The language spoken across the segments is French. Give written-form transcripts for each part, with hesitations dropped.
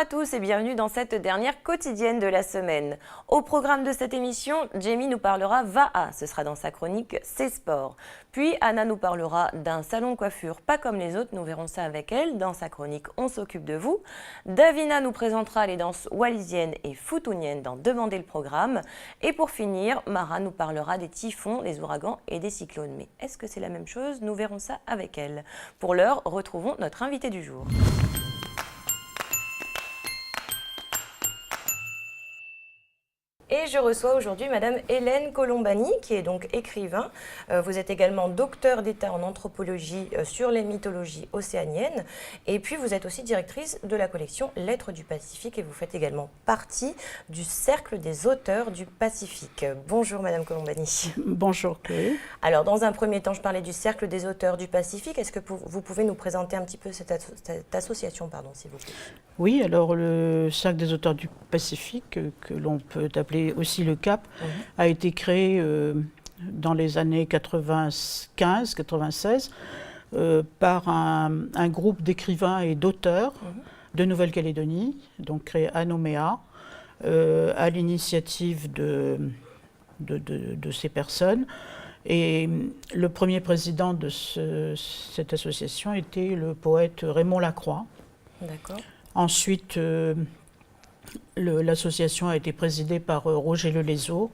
à tous et bienvenue dans cette dernière quotidienne de la semaine. Au programme de cette émission, Jamie nous parlera VAA, ce sera dans sa chronique C'est Sport. Puis Anna nous parlera d'un salon de coiffure pas comme les autres, nous verrons ça avec elle dans sa chronique On s'occupe de vous. Davina nous présentera les danses wallisiennes et foutouniennes dans Demandez le programme. Et pour finir, Mara nous parlera des typhons, des ouragans et des cyclones. Mais est-ce que c'est la même chose? Nous verrons ça avec elle. Pour l'heure, retrouvons notre invité du jour. Et je reçois aujourd'hui Madame Hélène Colombani, qui est donc écrivain. Vous êtes également docteur d'État en anthropologie sur les mythologies océaniennes. Et puis vous êtes aussi directrice de la collection Lettres du Pacifique et vous faites également partie du Cercle des auteurs du Pacifique. Bonjour Madame Colombani. Bonjour Chloé. Alors dans un premier temps, je parlais du Cercle des auteurs du Pacifique. Est-ce que vous pouvez nous présenter un petit peu cette association, s'il vous plaît? Oui, alors le Cercle des auteurs du Pacifique, que l'on peut appeler aussi le CAP, a été créé dans les années 95-96 par un groupe d'écrivains et d'auteurs de Nouvelle-Calédonie, donc créé à Nouméa, à l'initiative de ces personnes. Et le premier président de cette association était le poète Raymond Lacroix. D'accord. Ensuite, l'association a été présidée par Roger Lelezo,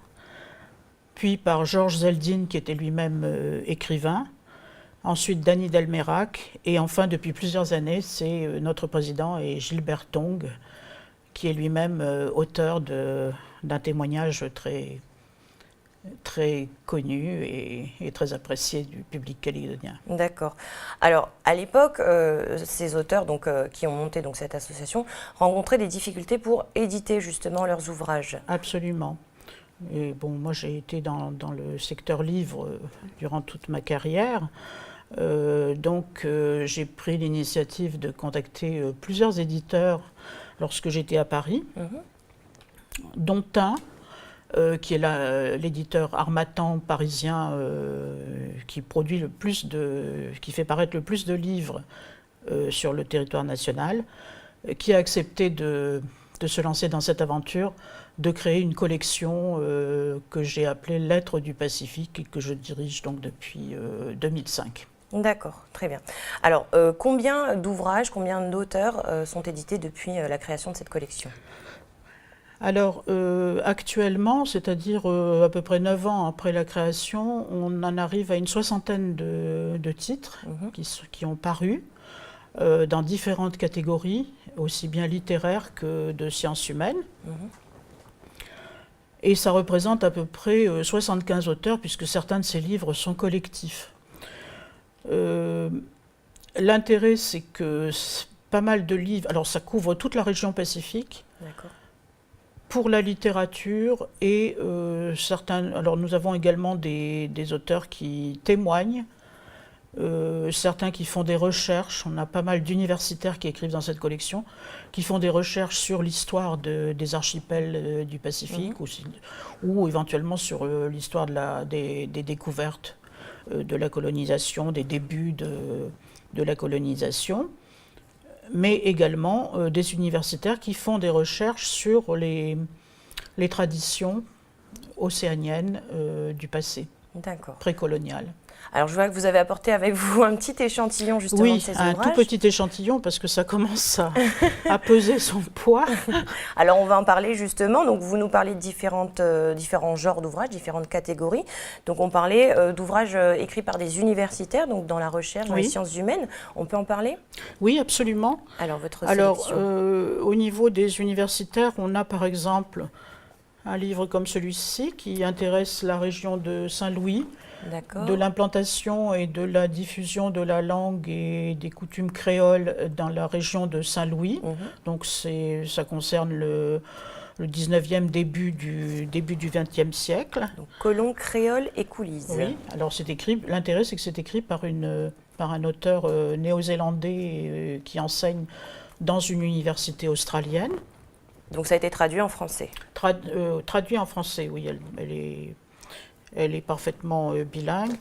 puis par Georges Zeldin, qui était lui-même écrivain, ensuite Dany Delmerac, et enfin, depuis plusieurs années, c'est notre président et Gilbert Tong, qui est lui-même auteur d'un témoignage très connu et très apprécié du public calédonien. D'accord. Alors, à l'époque, ces auteurs qui ont monté cette association rencontraient des difficultés pour éditer justement leurs ouvrages. Absolument. Et bon, moi j'ai été dans le secteur livre durant toute ma carrière. Donc j'ai pris l'initiative de contacter plusieurs éditeurs lorsque j'étais à Paris, dont un qui est l'éditeur Harmattan parisien qui produit qui fait paraître le plus de livres sur le territoire national, qui a accepté de se lancer dans cette aventure, de créer une collection que j'ai appelée Lettres du Pacifique et que je dirige donc depuis 2005. D'accord, très bien. Alors, combien d'ouvrages, combien d'auteurs sont édités depuis la création de cette collection ? Alors, actuellement, c'est-à-dire à peu près 9 ans après la création, on en arrive à une soixantaine de titres qui ont paru dans différentes catégories, aussi bien littéraires que de sciences humaines. Et ça représente à peu près 75 auteurs, puisque certains de ces livres sont collectifs. L'intérêt, c'est que pas mal de livres, alors ça couvre toute la région Pacifique. D'accord. Pour la littérature et certains. Alors nous avons également des auteurs qui témoignent, certains qui font des recherches. On a pas mal d'universitaires qui écrivent dans cette collection, qui font des recherches sur l'histoire des archipels du Pacifique ou éventuellement sur l'histoire des découvertes de la colonisation, des débuts de la colonisation. Mais également des universitaires qui font des recherches sur les traditions océaniennes du passé, précolonial. Alors je vois que vous avez apporté avec vous un petit échantillon justement de ces ouvrages. Oui, un tout petit échantillon parce que ça commence à peser son poids. Alors on va en parler justement. Donc vous nous parlez de différents genres d'ouvrages, différentes catégories. Donc on parlait d'ouvrages écrits par des universitaires, donc dans la recherche, dans les sciences humaines. On peut en parler? Oui, absolument. Alors votre sélection. Au niveau des universitaires, on a par exemple un livre comme celui-ci qui intéresse la région de Saint-Louis, de l'implantation et de la diffusion de la langue et des coutumes créoles dans la région de Saint-Louis. Donc ça concerne le 19e, début du 20e siècle. Donc colons, créoles et coulisses. Oui, alors c'est écrit, l'intérêt c'est que c'est écrit par un auteur néo-zélandais qui enseigne dans une université australienne. Donc ça a été traduit en français. Traduit en français, oui, elle est parfaitement bilingue.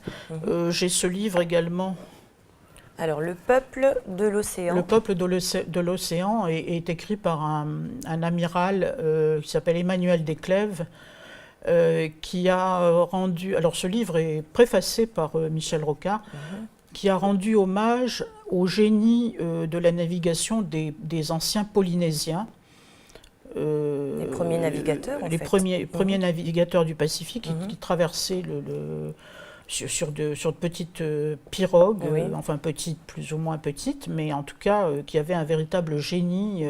J'ai ce livre également Alors, le peuple de l'océan. Le peuple de l'océan est écrit par un amiral qui s'appelle Emmanuel Desclèves, qui a rendu... Alors ce livre est préfacé par Michel Rocard, qui a rendu hommage au génie de la navigation des anciens Polynésiens. Les premiers navigateurs, les premiers navigateurs du Pacifique qui traversaient sur de petites pirogues, enfin petites, plus ou moins petites, mais en tout cas qui avaient un véritable génie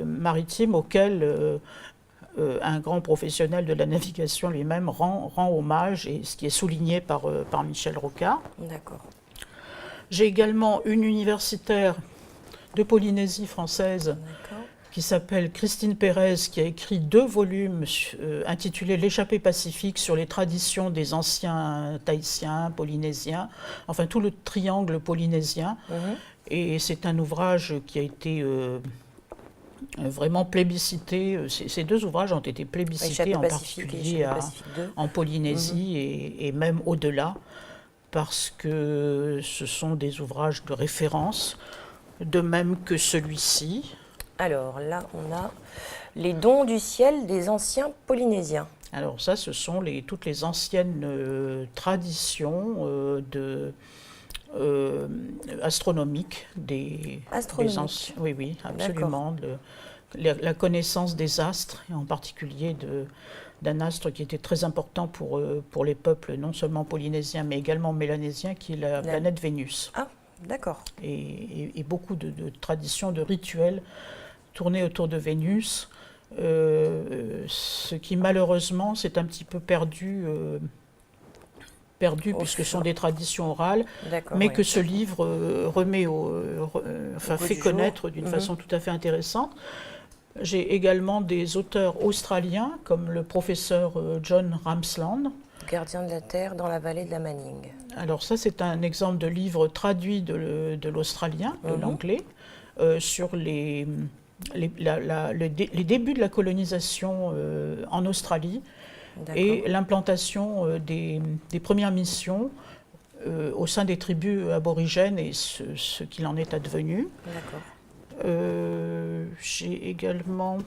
maritime auquel un grand professionnel de la navigation lui-même rend hommage, et ce qui est souligné par Michel Rocard. D'accord. J'ai également une universitaire de Polynésie française qui s'appelle Christine Pérez, qui a écrit 2 volumes intitulés L'échappée pacifique sur les traditions des anciens Tahitiens, Polynésiens, enfin tout le triangle polynésien. Et c'est un ouvrage qui a été vraiment plébiscité. Ces 2 ouvrages ont été plébiscités, en particulier en Polynésie et même au-delà, parce que ce sont des ouvrages de référence, de même que celui-ci. Alors là, on a les dons du ciel des anciens Polynésiens. Alors ça, ce sont toutes les anciennes traditions astronomiques des anciens. Oui, absolument. La connaissance des astres, et en particulier d'un astre qui était très important pour les peuples non seulement polynésiens, mais également mélanésiens, qui est la planète Vénus. Ah, d'accord. Et beaucoup de traditions, de rituels tournés autour de Vénus, ce qui malheureusement s'est un petit peu perdu puisque ce sont des traditions orales, mais que ce livre fait connaître d'une façon tout à fait intéressante. J'ai également des auteurs australiens, comme le professeur John Ramsland. Gardien de la Terre dans la vallée de la Manning. Alors ça, c'est un exemple de livre traduit de l'australien, de l'anglais, sur les débuts de la colonisation en Australie et l'implantation des premières missions au sein des tribus aborigènes et ce qu'il en est advenu. D'accord. J'ai également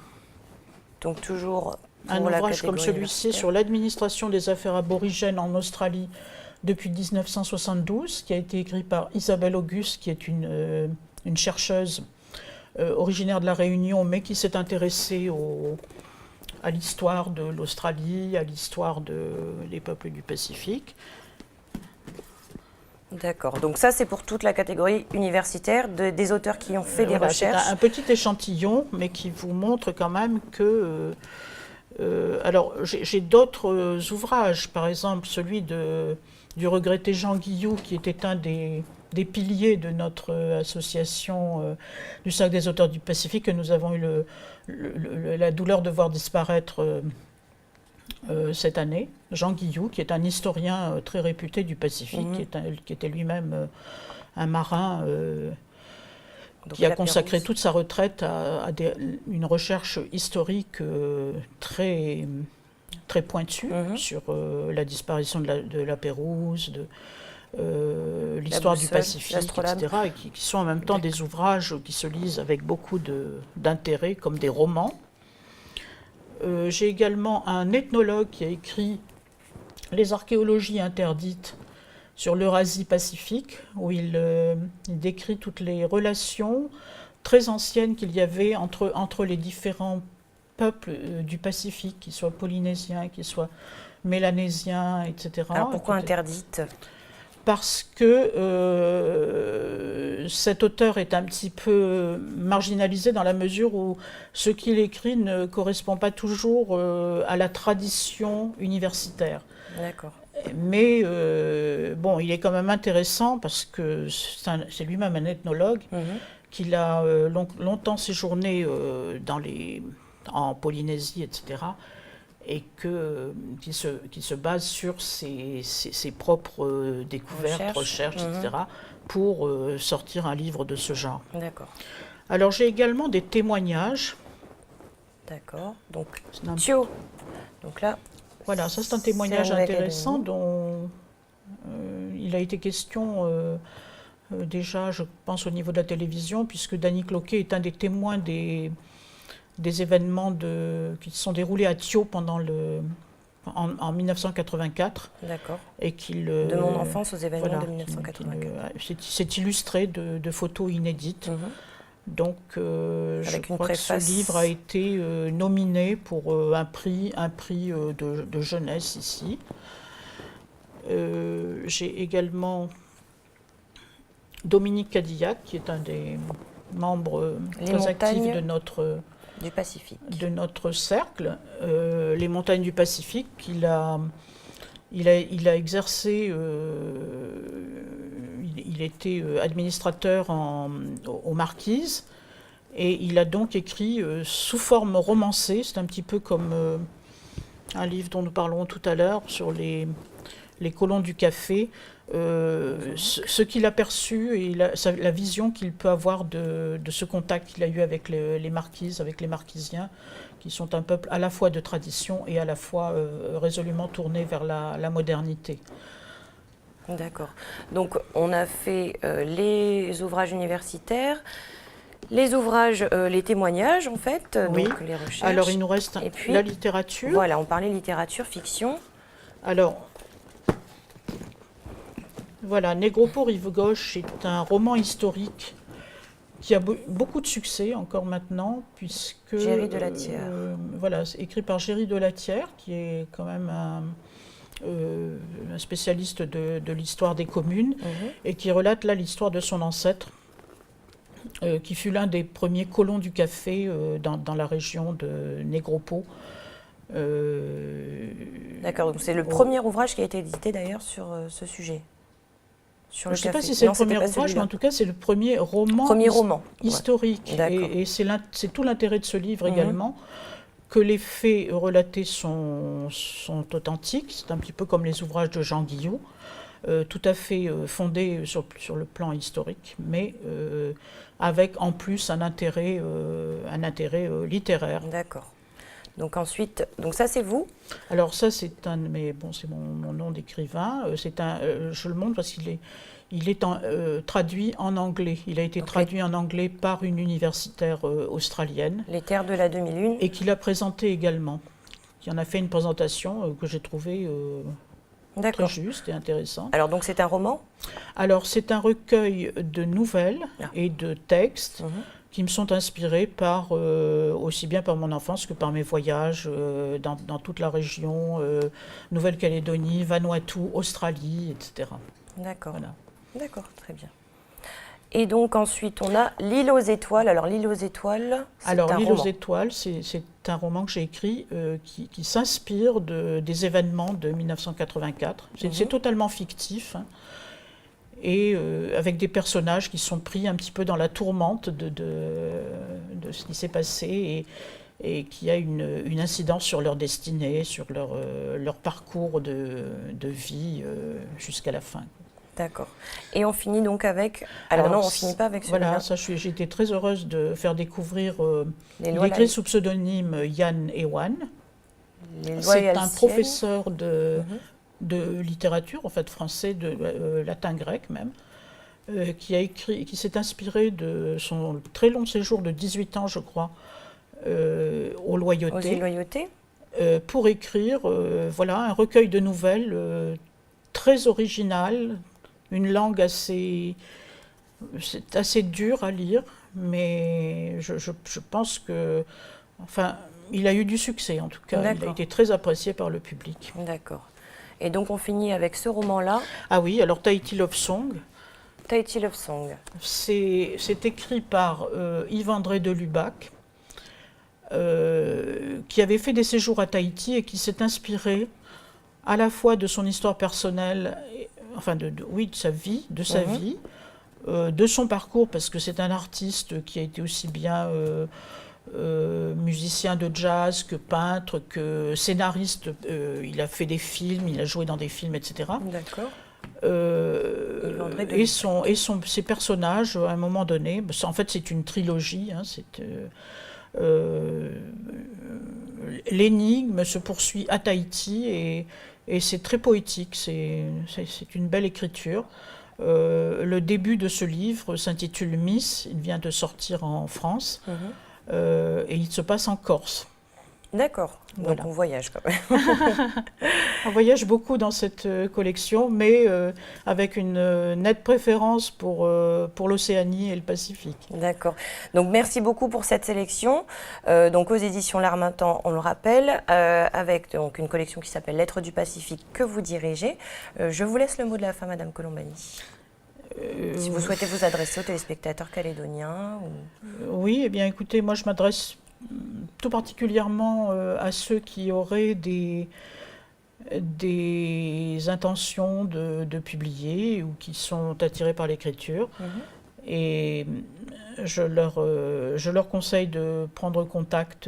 donc toujours un ouvrage comme celui-ci sur l'administration des affaires aborigènes en Australie depuis 1972, qui a été écrit par Isabelle Auguste, qui est une chercheuse originaire de la Réunion, mais qui s'est intéressée à l'histoire de l'Australie, à l'histoire des peuples du Pacifique. D'accord. Donc ça, c'est pour toute la catégorie universitaire des auteurs qui ont fait des recherches. C'est un petit échantillon, mais qui vous montre quand même que... alors, j'ai d'autres ouvrages, par exemple celui du regretté Jean Guillou, qui était un des piliers de notre association du Cercle des auteurs du Pacifique, que nous avons eu la douleur de voir disparaître cette année. Jean Guillou, qui est un historien très réputé du Pacifique, qui était lui-même un marin qui a consacré toute sa retraite à une recherche historique très, très pointue sur la disparition de la Pérouse, l'histoire du Pacifique, etc., et qui sont en même temps des ouvrages qui se lisent avec beaucoup d'intérêt, comme des romans. J'ai également un ethnologue qui a écrit Les archéologies interdites sur l'Eurasie-Pacifique, où il décrit toutes les relations très anciennes qu'il y avait entre les différents peuples du Pacifique, qu'ils soient polynésiens, qu'ils soient mélanésiens, etc. Alors pourquoi interdites ? Parce que cet auteur est un petit peu marginalisé dans la mesure où ce qu'il écrit ne correspond pas toujours à la tradition universitaire. D'accord. Mais bon, il est quand même intéressant parce que c'est lui-même un ethnologue, qu'il a longtemps séjourné en Polynésie, etc., et qui se base sur ses propres découvertes, recherches, etc., pour sortir un livre de ce genre. D'accord. Alors j'ai également des témoignages. D'accord. Donc, Thio. Donc là... Voilà, ça c'est un témoignage intéressant dont il a été question déjà, je pense, au niveau de la télévision, puisque Danny Cloquet est un des témoins des événements qui se sont déroulés à Thio en 1984. D'accord. Et qu'il, de mon enfance aux événements voilà, de 1984. s'est illustré de photos inédites. Donc, je crois que ce livre a été nominé pour un prix de jeunesse ici. J'ai également Dominique Cadillac, qui est un des membres très actifs de notre cercle. Les montagnes du Pacifique, il a exercé, il était administrateur aux Marquises, et il a donc écrit sous forme romancée. C'est un petit peu comme un livre dont nous parlerons tout à l'heure sur les colons du café, ce qu'il a perçu et la vision qu'il peut avoir de ce contact qu'il a eu avec les Marquises, avec les Marquisiens, qui sont un peuple à la fois de tradition et à la fois résolument tourné vers la modernité. D'accord. Donc on a fait les ouvrages universitaires, les ouvrages, les témoignages en fait, oui. Donc les recherches. Alors il nous reste la littérature. Voilà, on parlait littérature, fiction. Alors, voilà, Négropo Rive Gauche est un roman historique qui a beaucoup de succès encore maintenant, puisque... Géry de la Thière. Voilà, c'est écrit par Géry de la Thière, qui est quand même un spécialiste de l'histoire des communes, et qui relate là l'histoire de son ancêtre, qui fut l'un des premiers colons du café dans la région de Négropo. D'accord, donc c'est le premier ouvrage qui a été édité d'ailleurs sur ce sujet. Je ne sais pas si c'est le premier ouvrage, mais en tout cas c'est le premier roman historique. Ouais. Et c'est tout l'intérêt de ce livre également, que les faits relatés sont authentiques. C'est un petit peu comme les ouvrages de Jean Guillot, tout à fait fondés sur le plan historique, mais avec en plus un intérêt littéraire. D'accord. Donc ensuite, ça c'est vous. Alors ça c'est c'est mon nom d'écrivain. Je le montre parce qu'il est traduit en anglais. Il a été traduit en anglais par une universitaire australienne. Les Terres de la Demi-Lune. Et qu'il a présenté également. Qui en a fait une présentation que j'ai trouvée très juste et intéressante. Alors donc c'est un roman ? Alors c'est un recueil de nouvelles et de textes. Qui me sont inspirés aussi bien par mon enfance que par mes voyages dans toute la région, Nouvelle-Calédonie, Vanuatu, Australie, etc. D'accord. Voilà. D'accord, très bien. Et donc ensuite, on a L'île aux étoiles. Alors L'île aux étoiles, L'île aux étoiles, c'est un roman que j'ai écrit qui s'inspire des événements de 1984. C'est totalement fictif. Hein. Et avec des personnages qui sont pris un petit peu dans la tourmente de ce qui s'est passé et qui a une incidence sur leur destinée, sur leur parcours de vie jusqu'à la fin. D'accord. Et on finit donc avec... Alors non, on ne finit pas avec celui-là. Voilà, j'ai été très heureuse de faire découvrir... il est écrit sous pseudonyme Yann Ewan. C'est un professeur de littérature, en fait français, de latin-grec même, qui s'est inspiré de son très long séjour de 18 ans, je crois, aux Loyautés. Aux îles Loyautés. Pour écrire un recueil de nouvelles très original, une langue assez dure à lire, mais je pense que... Enfin, il a eu du succès en tout cas, il a été très apprécié par le public. D'accord. Et donc on finit avec ce roman-là. Ah oui, alors Tahiti Love Song. Tahiti Love Song. C'est écrit par Yves-André de Lubac, qui avait fait des séjours à Tahiti et qui s'est inspiré à la fois de son histoire personnelle, de sa vie, de son parcours, parce que c'est un artiste qui a été aussi bien musicien de jazz que peintre, que scénariste. Il a fait des films, il a joué dans des films, etc. D'accord. Ses personnages, à un moment donné, en fait c'est une trilogie, hein, l'énigme se poursuit à Tahiti et c'est très poétique, c'est une belle écriture. Le début de ce livre s'intitule Miss, il vient de sortir en France et il se passe en Corse. D'accord, donc Voilà. on voyage quand même. On voyage beaucoup dans cette collection, mais avec une nette préférence pour l'Océanie et le Pacifique. D'accord. Donc merci beaucoup pour cette sélection. Donc aux éditions L'Harmattan, on le rappelle, avec donc une collection qui s'appelle Lettres du Pacifique que vous dirigez. Je vous laisse le mot de la fin, Madame Colombani. Si vous souhaitez vous adresser aux téléspectateurs calédoniens. Oui, eh bien écoutez, moi je m'adresse tout particulièrement à ceux qui auraient des intentions de publier ou qui sont attirés par l'écriture. Et je leur conseille de prendre contact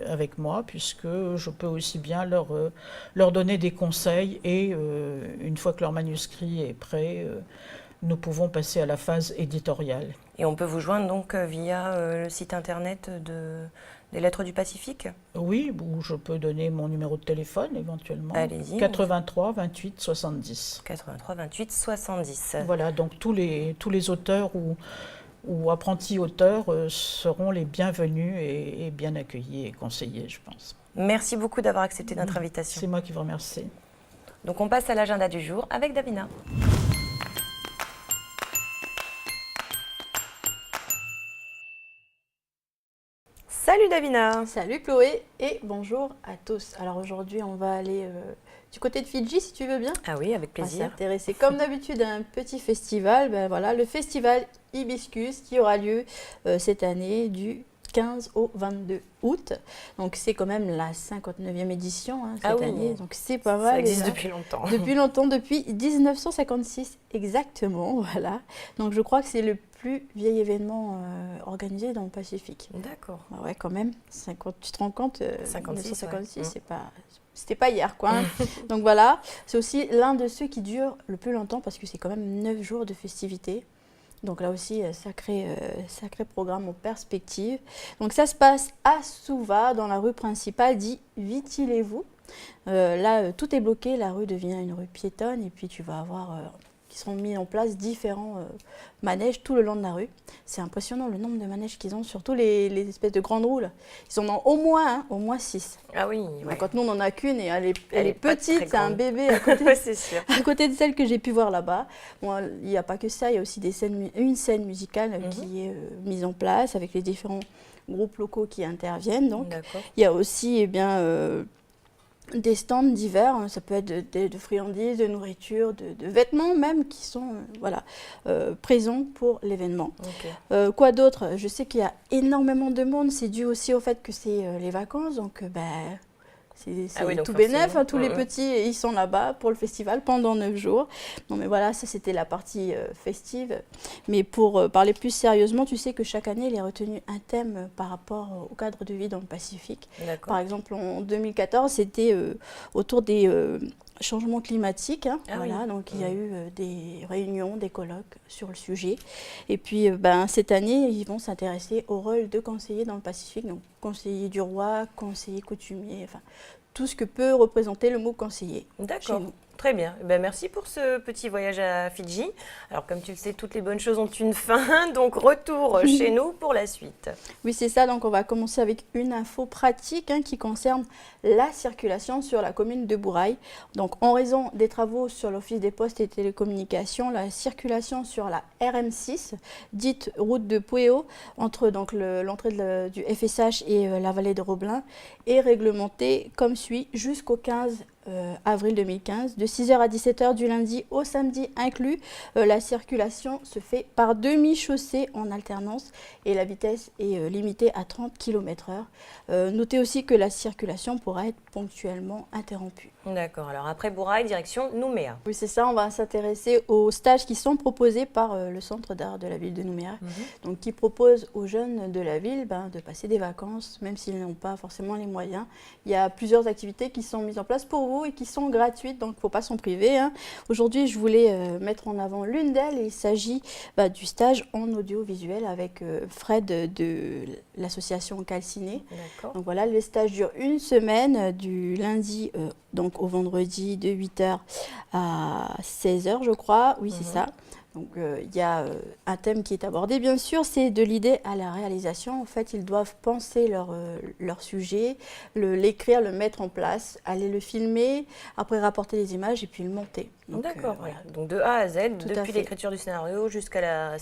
avec moi, puisque je peux aussi bien leur donner des conseils et une fois que leur manuscrit est prêt, nous pouvons passer à la phase éditoriale. Et on peut vous joindre donc via le site internet des Lettres du Pacifique? Oui, ou je peux donner mon numéro de téléphone éventuellement. Allez-y. 83 28 70. 83 28 70. Voilà, donc tous les auteurs ou apprentis auteurs seront les bienvenus et bien accueillis et conseillés, je pense. Merci beaucoup d'avoir accepté notre invitation. C'est moi qui vous remercie. Donc on passe à l'agenda du jour avec Davina. Salut Davina. Salut Chloé et bonjour à tous. Alors aujourd'hui on va aller du côté de Fidji si tu veux bien. Ah oui, avec On va plaisir. s'intéresser comme d'habitude à un petit festival. Ben voilà, le festival Hibiscus qui aura lieu cette année du 15 au 22 août. Donc c'est quand même la 59e édition cette année. Donc c'est pas mal. Ça existe déjà. depuis longtemps. Depuis longtemps, depuis 1956 exactement. Voilà. Donc je crois que c'est le plus vieil événement organisé dans le Pacifique. D'accord. Bah ouais, quand même. Tu te rends compte, 1956, 1956, c'était pas hier, quoi. Hein. Donc voilà, c'est aussi l'un de ceux qui durent le plus longtemps parce que c'est quand même 9 jours de festivités. Donc là aussi, sacré programme en perspective. Donc ça se passe à Suva, dans la rue principale, dit Viti-Levu. Là, tout est bloqué, la rue devient une rue piétonne et puis tu vas avoir... qui seront mis en place différents manèges tout le long de la rue. C'est impressionnant le nombre de manèges qu'ils ont, surtout les espèces de grandes roues. Là. Ils en ont au moins 6. Ah oui, ouais. Quand nous on n'en a qu'une et elle est pas très petite, c'est un grande. bébé à côté, Ouais, c'est sûr. à côté de celle que j'ai pu voir là-bas. Bon, il n'y a pas que ça, il y a aussi une scène musicale qui est mise en place avec les différents groupes locaux qui interviennent. Donc. D'accord. Il y a aussi des stands divers, hein, ça peut être de friandises, de nourriture, de vêtements même qui sont présents pour l'événement. Ok. Quoi d'autre? Je sais qu'il y a énormément de monde, c'est dû aussi au fait que c'est les vacances, donc c'est Ah oui, donc tout bénef, forcément. hein, tous les petits ils sont là-bas pour le festival pendant 9 jours. Non mais voilà, ça c'était la partie festive. Mais pour parler plus sérieusement, tu sais que chaque année il est retenu un thème par rapport au cadre de vie dans le Pacifique. D'accord. Par exemple en 2014 c'était autour des changements climatiques. Hein, Ah voilà, oui. donc il y a eu des réunions, des colloques sur le sujet. Et puis cette année ils vont s'intéresser au rôle de conseiller dans le Pacifique, donc conseiller du roi, conseiller coutumier, enfin tout ce que peut représenter le mot conseiller. D'accord. Chez nous. Très bien. Ben, merci pour ce petit voyage à Fidji. Alors, comme tu le sais, toutes les bonnes choses ont une fin. Donc, retour chez nous pour la suite. Oui, c'est ça. Donc, on va commencer avec une info pratique qui concerne la circulation sur la commune de Bourail. Donc, en raison des travaux sur l'Office des postes et télécommunications, la circulation sur la RM6, dite route de Pueo, entre donc l'entrée du FSH et la vallée de Roblin, est réglementée comme suit jusqu'au 15 avril 2015, de 6h à 17h du lundi au samedi inclus. La circulation se fait par demi-chaussée en alternance et la vitesse est limitée à 30 km/h. Notez aussi que la circulation pourra être ponctuellement interrompue. D'accord. Alors, après Bourail, direction Nouméa. Oui, c'est ça, on va s'intéresser aux stages qui sont proposés par le Centre d'art de la ville de Nouméa, donc qui propose aux jeunes de la ville de passer des vacances, même s'ils n'ont pas forcément les moyens. Il y a plusieurs activités qui sont mises en place pour vous infos et qui sont gratuites, donc il ne faut pas s'en priver, hein. Aujourd'hui, je voulais mettre en avant l'une d'elles. Il s'agit du stage en audiovisuel avec Fred de l'association Calciné. Donc voilà, le stage dure une semaine, du lundi donc au vendredi de 8h à 16h, je crois. Oui, c'est ça. Donc, il y a un thème qui est abordé, bien sûr, c'est de l'idée à la réalisation. En fait, ils doivent penser leur sujet, l'écrire, le mettre en place, aller le filmer, après rapporter les images et puis le monter. D'accord, voilà. Donc de A à Z, depuis l'écriture du scénario jusqu'à la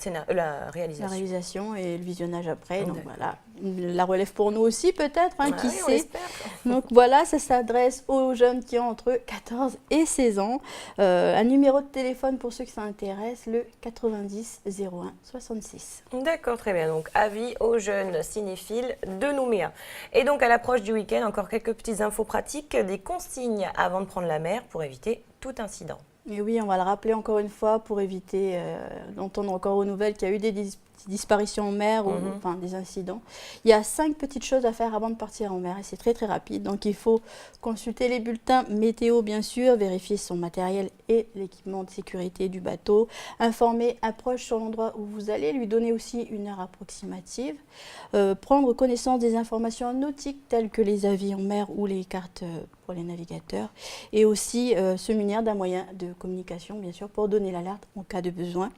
réalisation. La réalisation et le visionnage après. Donc voilà, la relève pour nous aussi peut-être, hein, qui oui, sait. Donc voilà, ça s'adresse aux jeunes qui ont entre 14 et 16 ans. Un numéro de téléphone pour ceux qui s'intéressent, le 90 01 66. D'accord, très bien. Donc avis aux jeunes cinéphiles de Nouméa. Et donc à l'approche du week-end, encore quelques petites infos pratiques, des consignes avant de prendre la mer pour éviter tout incident. Et oui, on va le rappeler encore une fois pour éviter d'entendre encore aux nouvelles qu'il y a eu des disparitions en mer ou enfin, des incidents. Il y a 5 petites choses à faire avant de partir en mer et c'est très très rapide. Donc il faut consulter les bulletins météo bien sûr, vérifier son matériel et l'équipement de sécurité du bateau, informer un proche sur l'endroit où vous allez, lui donner aussi une heure approximative, prendre connaissance des informations nautiques telles que les avis en mer ou les cartes pour les navigateurs et aussi se munir d'un moyen de communication bien sûr pour donner l'alerte en cas de besoin.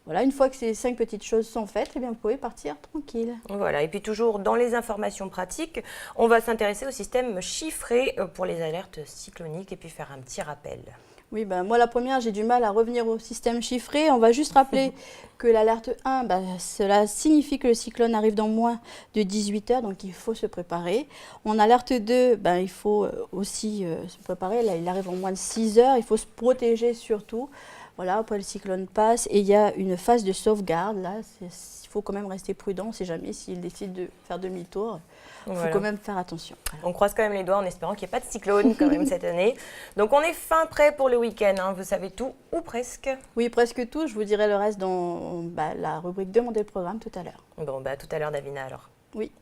Voilà, une fois que ces 5 petites choses sont faites, eh bien, vous pouvez partir tranquille. Voilà, et puis toujours dans les informations pratiques, on va s'intéresser au système chiffré pour les alertes cycloniques et puis faire un petit rappel. Oui, moi la première, j'ai du mal à revenir au système chiffré. On va juste rappeler que l'alerte 1, cela signifie que le cyclone arrive dans moins de 18 heures, donc il faut se préparer. En alerte 2, il faut aussi se préparer. Là, il arrive en moins de 6 heures, il faut se protéger surtout. Voilà, après le cyclone passe et il y a une phase de sauvegarde. Là, il faut quand même rester prudent, on ne sait jamais s'il décide de faire demi-tour. Il faut quand même faire attention. On croise quand même les doigts en espérant qu'il n'y ait pas de cyclone quand même cette année. Donc on est fin prêt pour le week-end, hein. Vous savez tout ou presque? Oui, presque tout. Je vous dirai le reste dans la rubrique Demandez le programme tout à l'heure. Bon, tout à l'heure Davina alors. Oui.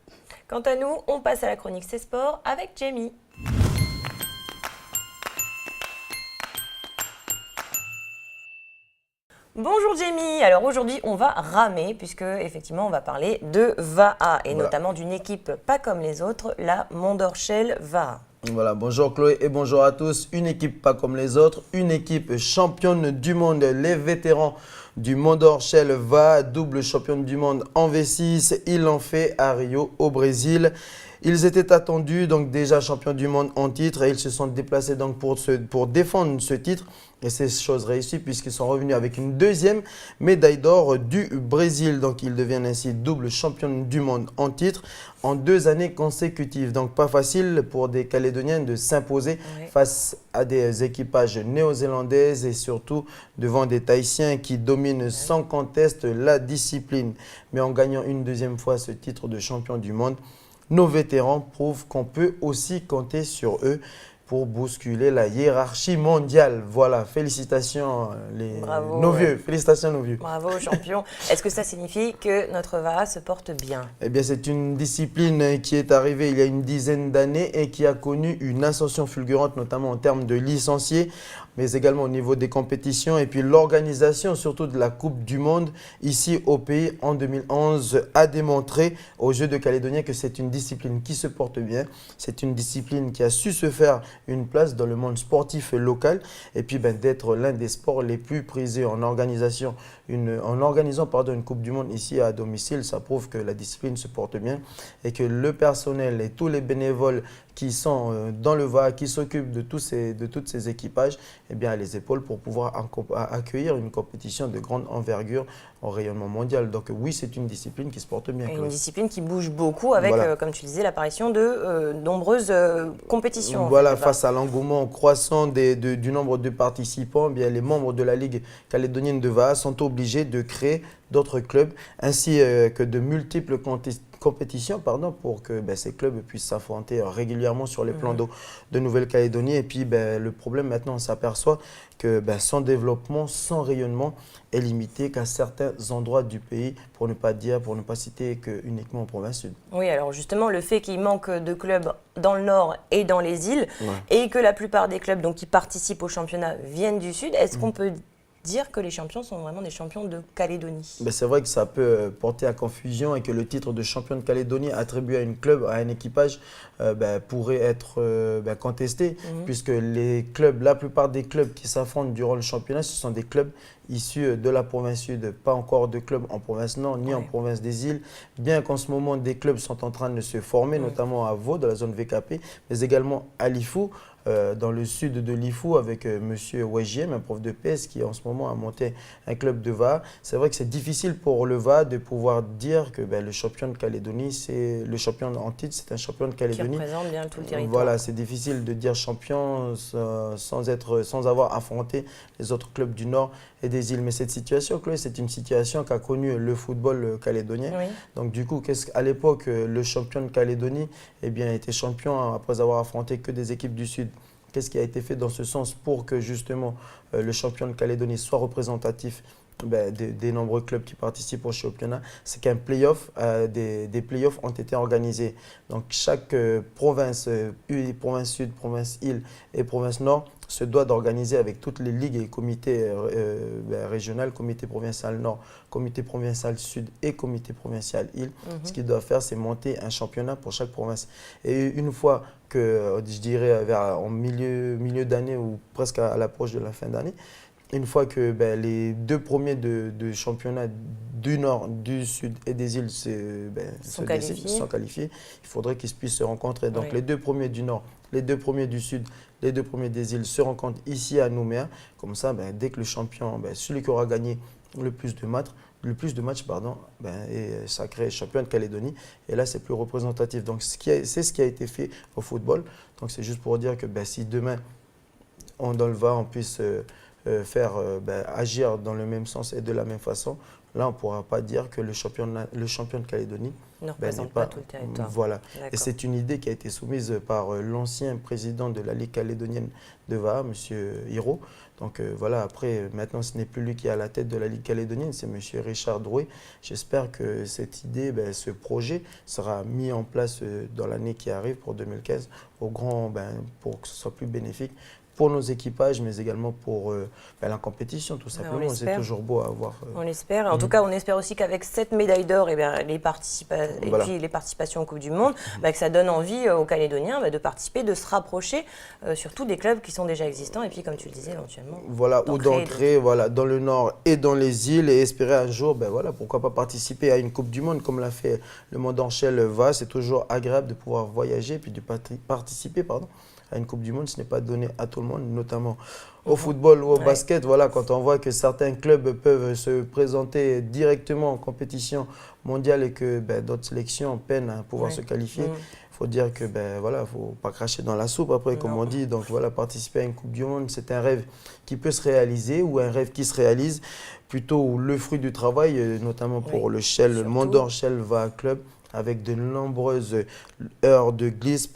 Quant à nous, on passe à la chronique C'est Sport avec Jamie. Bonjour Jamie, alors aujourd'hui on va ramer puisque effectivement on va parler de VAA et notamment d'une équipe pas comme les autres, la Mondorschel VAA. Voilà, bonjour Chloé et bonjour à tous. Une équipe pas comme les autres, une équipe championne du monde, les vétérans du Mondorschel VAA, double championne du monde en V6, ils l'ont fait à Rio au Brésil. Ils étaient attendus, donc déjà champions du monde en titre et ils se sont déplacés donc pour défendre ce titre. Et c'est chose réussie puisqu'ils sont revenus avec une deuxième médaille d'or du Brésil. Donc ils deviennent ainsi double championne du monde en titre en 2 années consécutives. Donc pas facile pour des Calédoniens de s'imposer face à des équipages néo-zélandaises et surtout devant des Tahitiens qui dominent sans conteste la discipline. Mais en gagnant une deuxième fois ce titre de champion du monde, nos vétérans prouvent qu'on peut aussi compter sur eux pour bousculer la hiérarchie mondiale. Voilà, félicitations nos vieux, félicitations nos vieux. Bravo aux champions. Est-ce que ça signifie que notre VAA se porte bien? Eh bien, c'est une discipline qui est arrivée il y a une dizaine d'années et qui a connu une ascension fulgurante, notamment en termes de licenciés, mais également au niveau des compétitions et puis l'organisation surtout de la Coupe du Monde ici au pays en 2011 a démontré aux Jeux de Calédonie que c'est une discipline qui se porte bien, c'est une discipline qui a su se faire une place dans le monde sportif local et puis d'être l'un des sports les plus prisés en organisant une Coupe du Monde ici à domicile, ça prouve que la discipline se porte bien et que le personnel et tous les bénévoles qui sont dans le VAA, qui s'occupent de tous ces équipages, eh bien, à les épaules pour pouvoir accueillir une compétition de grande envergure au rayonnement mondial. Donc oui, c'est une discipline qui se porte bien. Une discipline qui bouge beaucoup avec, comme tu disais, l'apparition de nombreuses compétitions. Voilà, face à l'engouement croissant du nombre de participants, eh bien, les membres de la Ligue calédonienne de VAA sont obligés de créer d'autres clubs ainsi que de multiples compétition pour que ces clubs puissent s'affronter régulièrement sur les plans d'eau de Nouvelle-Calédonie. Et puis le problème maintenant, on s'aperçoit que son développement, son rayonnement est limité qu'à certains endroits du pays, pour ne pas citer que uniquement en province sud. Oui, alors justement, le fait qu'il manque de clubs dans le nord et dans les îles, et que la plupart des clubs qui participent au championnat viennent du sud, est-ce qu'on peut dire que les champions sont vraiment des champions de Calédonie? C'est vrai que ça peut porter à confusion et que le titre de champion de Calédonie attribué à un équipage pourrait être contesté, puisque la plupart des clubs qui s'affrontent durant le championnat, ce sont des clubs issus de la province sud, pas encore de clubs en province nord ni en province des îles, bien qu'en ce moment des clubs sont en train de se former, notamment à Vaud, dans la zone VKP, mais également à Lifou, dans le sud de Lifou, avec M. Wejiem, un prof de PS qui en ce moment a monté un club de VA. C'est vrai que c'est difficile pour le VA de pouvoir dire que le champion de Calédonie, c'est le champion en titre, c'est un champion de Calédonie. Qui représente bien tout le territoire. Voilà, c'est difficile de dire champion sans avoir affronté les autres clubs du Nord et des îles. Mais cette situation, Chloé, c'est une situation qu'a connue le football calédonien. Oui. Donc du coup, à l'époque, le champion de Calédonie était champion après avoir affronté que des équipes du Sud. Qu'est-ce qui a été fait dans ce sens pour que justement le champion de Calédonie soit représentatif des nombreux clubs qui participent au championnat? C'est qu'un play-off, des play-offs ont été organisés. Donc chaque province, province sud, province île et province nord, se doit d'organiser avec toutes les ligues et comités régionaux, comité provincial nord, comité provincial sud et comité provincial île. Ce qu'ils doivent faire, c'est monter un championnat pour chaque province. Et une fois que, je dirais, en milieu d'année ou presque à l'approche de la fin d'année, une fois que les deux premiers de championnat du Nord, du Sud et des îles sont qualifiés, il faudrait qu'ils puissent se rencontrer. Donc les deux premiers du Nord, les deux premiers du Sud, les deux premiers des îles se rencontrent ici à Nouméa. Comme ça, dès que le champion, celui qui aura gagné le plus de matchs, est sacré champion de Calédonie. Et là, c'est plus représentatif. Donc c'est ce qui a été fait au football. Donc c'est juste pour dire que si demain, dans le VA, on puisse agir dans le même sens et de la même façon, là, on ne pourra pas dire que le champion de Calédonie ne représente pas tout le territoire. Voilà. Et c'est une idée qui a été soumise par l'ancien président de la Ligue calédonienne de VA, M. Hiro. Donc voilà, après, maintenant, ce n'est plus lui qui est à la tête de la Ligue calédonienne, c'est M. Richard Drouet. J'espère que cette idée, ce projet sera mis en place dans l'année qui arrive pour 2015, pour que ce soit plus bénéfique pour nos équipages, mais également pour la compétition, tout simplement. C'est toujours beau à avoir. On l'espère. En tout cas, on espère aussi qu'avec cette médaille d'or et les participations aux Coupes du Monde, que ça donne envie aux Calédoniens de participer, de se rapprocher, surtout des clubs qui sont déjà existants, et puis, comme tu le disais, éventuellement. Voilà, ou d'entrer dans le Nord et dans les îles, et espérer un jour, pourquoi pas participer à une Coupe du Monde, comme l'a fait le Mondorchel VA. C'est toujours agréable de pouvoir voyager, puis de participer, à une Coupe du Monde. Ce n'est pas donné à tout le monde, notamment au football ou au basket. Voilà, quand on voit que certains clubs peuvent se présenter directement en compétition mondiale et que d'autres sélections peinent à pouvoir se qualifier, il faut dire que faut pas cracher dans la soupe après, comme on dit. Donc voilà, participer à une Coupe du Monde, c'est un rêve qui peut se réaliser ou un rêve qui se réalise, plutôt le fruit du travail, notamment pour le Mondor Shell VA Club, avec de nombreuses heures de glisse,